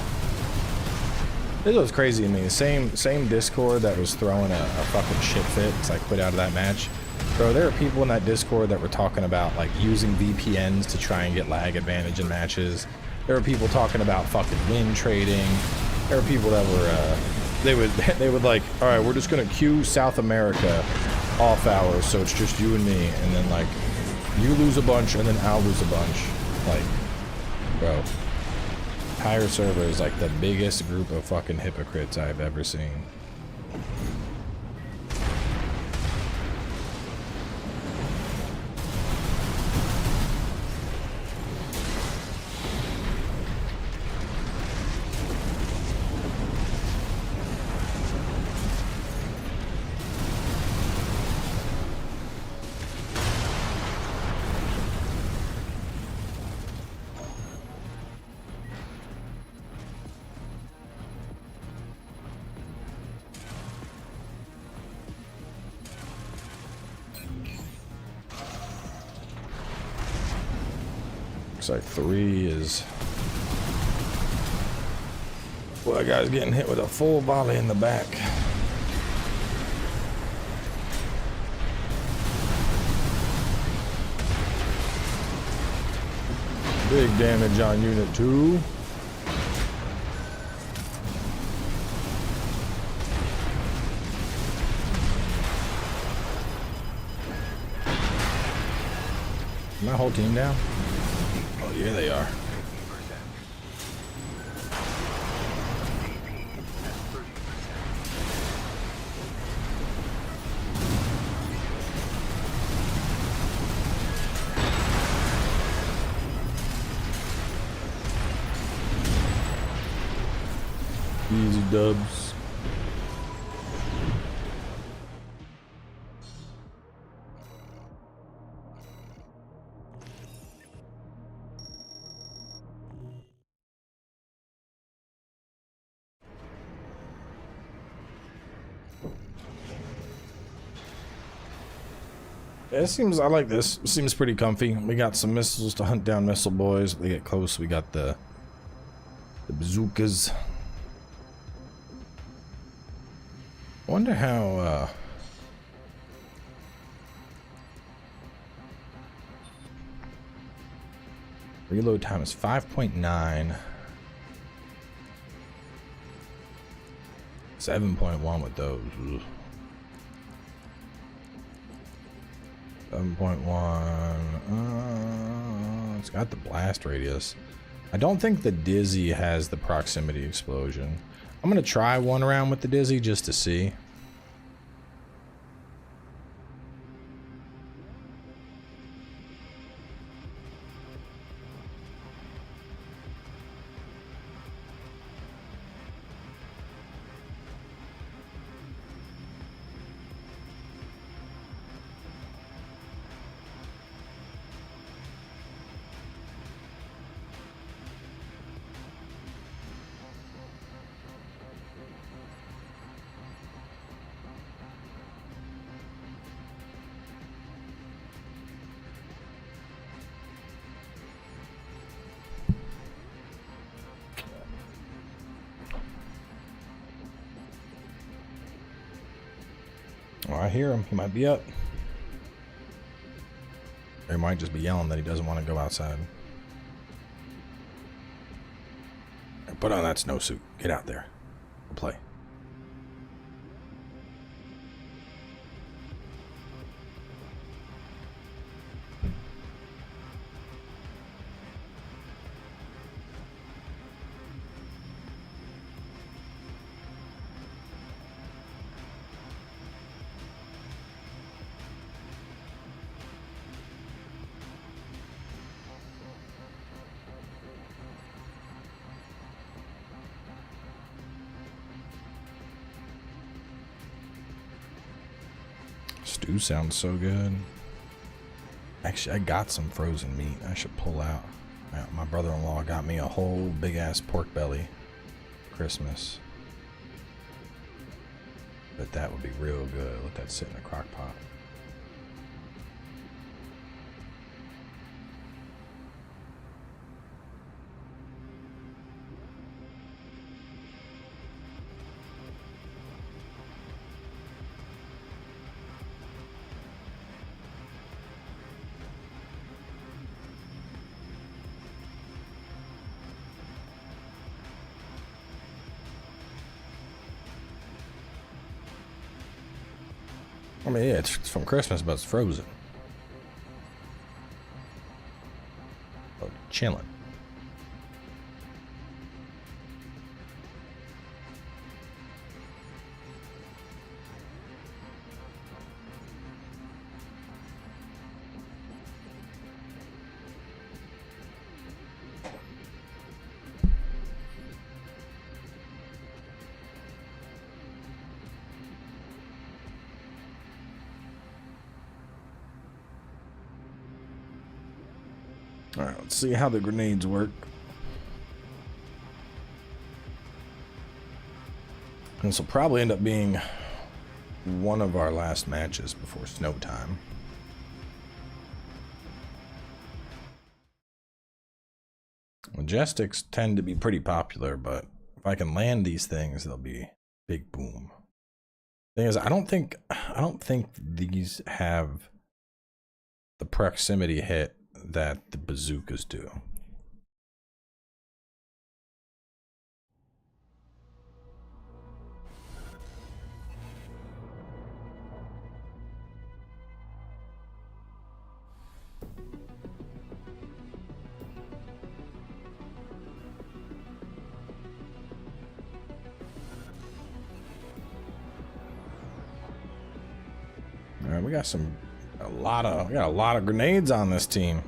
this was crazy to me. Same Discord that was throwing a fucking shit fit because I quit out of that match. Bro, there are people in that Discord that were talking about like using VPNs to try and get lag advantage in matches. There were people talking about fucking win trading. There were people that were, they would like, all right, we're just gonna queue South America off hours, so it's just you and me, and then like, you lose a bunch, and then I'll lose a bunch. Like, bro, entire server is like the biggest group of fucking hypocrites I've ever seen. Looks like 3 is... Well, that guy's getting hit with a full volley in the back. Big damage on Unit 2. My whole team down? Oh, yeah, they are. Easy dubs. It seems, I like this. It seems pretty comfy. We got some missiles to hunt down missile boys. If they get close, we got the bazookas. Wonder how, reload time is 5.9. 7.1 with those. Ugh. 7.1. It's got the blast radius. I don't think the Dizzy has the proximity explosion. I'm gonna try one round with the Dizzy just to see. Oh, I hear him. He might be up. Or he might just be yelling that he doesn't want to go outside. Put on that snowsuit. Get out there. We'll play. Stew sounds so good. Actually, I got some frozen meat. I should pull out. My brother-in-law got me a whole big-ass pork belly for Christmas. But that would be real good. Let that sit in a crock pot. I mean, yeah, it's from Christmas, but it's frozen. Oh, chilling. Alright, let's see how the grenades work. This will probably end up being one of our last matches before snow time. Majestics tend to be pretty popular, but if I can land these things, they'll be big boom. Thing is, I don't think these have the proximity hit that the bazookas do. All right, we got a lot of grenades on this team.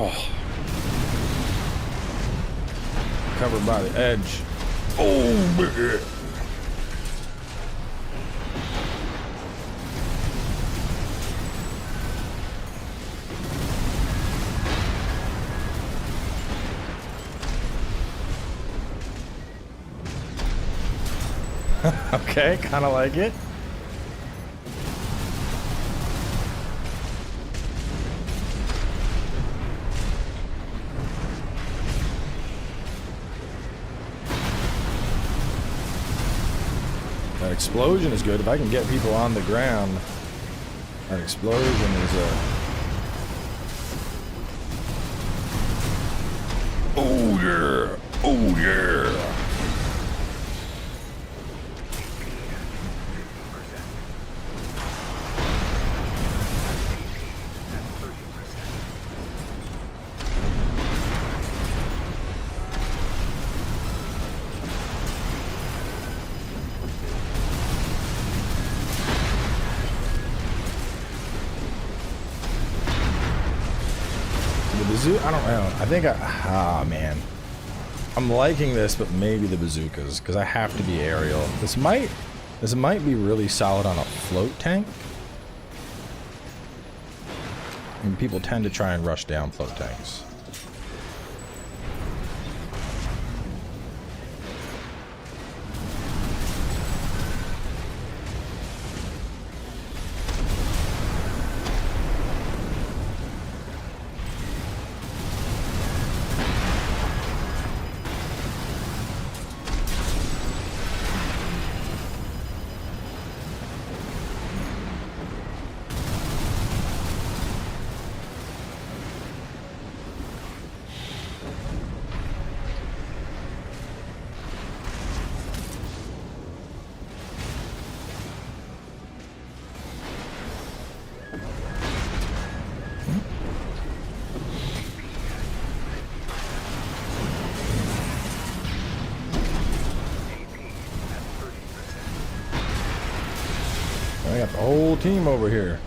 Oh. Covered by the edge. Oh, man. Okay, kind of like it. That explosion is good. If I can get people on the ground, that explosion is oh yeah! Oh yeah! I don't know. I think man. I'm liking this, but maybe the bazookas, because I have to be aerial. This might be really solid on a float tank. And people tend to try and rush down float tanks. I got the whole team over here.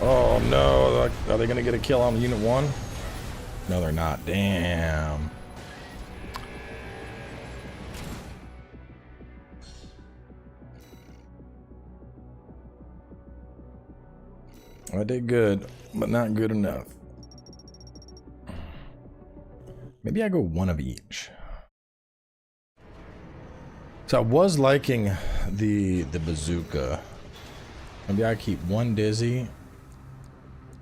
Oh no, are they gonna get a kill on Unit 1? No, they're not. Damn. I did good, but not good enough. Maybe I go one of each. So I was liking the bazooka. Maybe I keep one dizzy,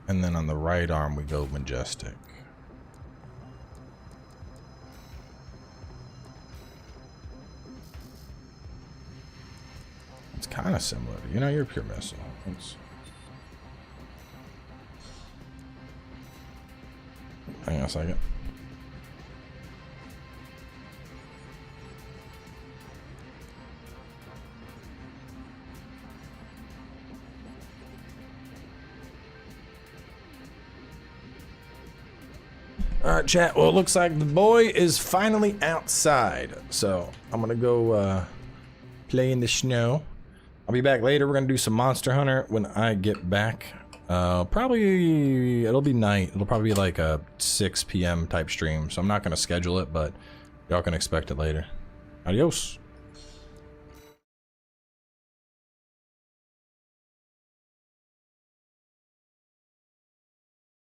and then on the right arm we go majestic. It's kind of similar. You know, you're pure missile. Hang on a second. Alright, chat. Well, it looks like the boy is finally outside. So, I'm gonna go play in the snow. I'll be back later. We're gonna do some Monster Hunter when I get back. Probably, it'll be night. It'll probably be like a 6 p.m. type stream. So, I'm not gonna schedule it, but y'all can expect it later. Adios.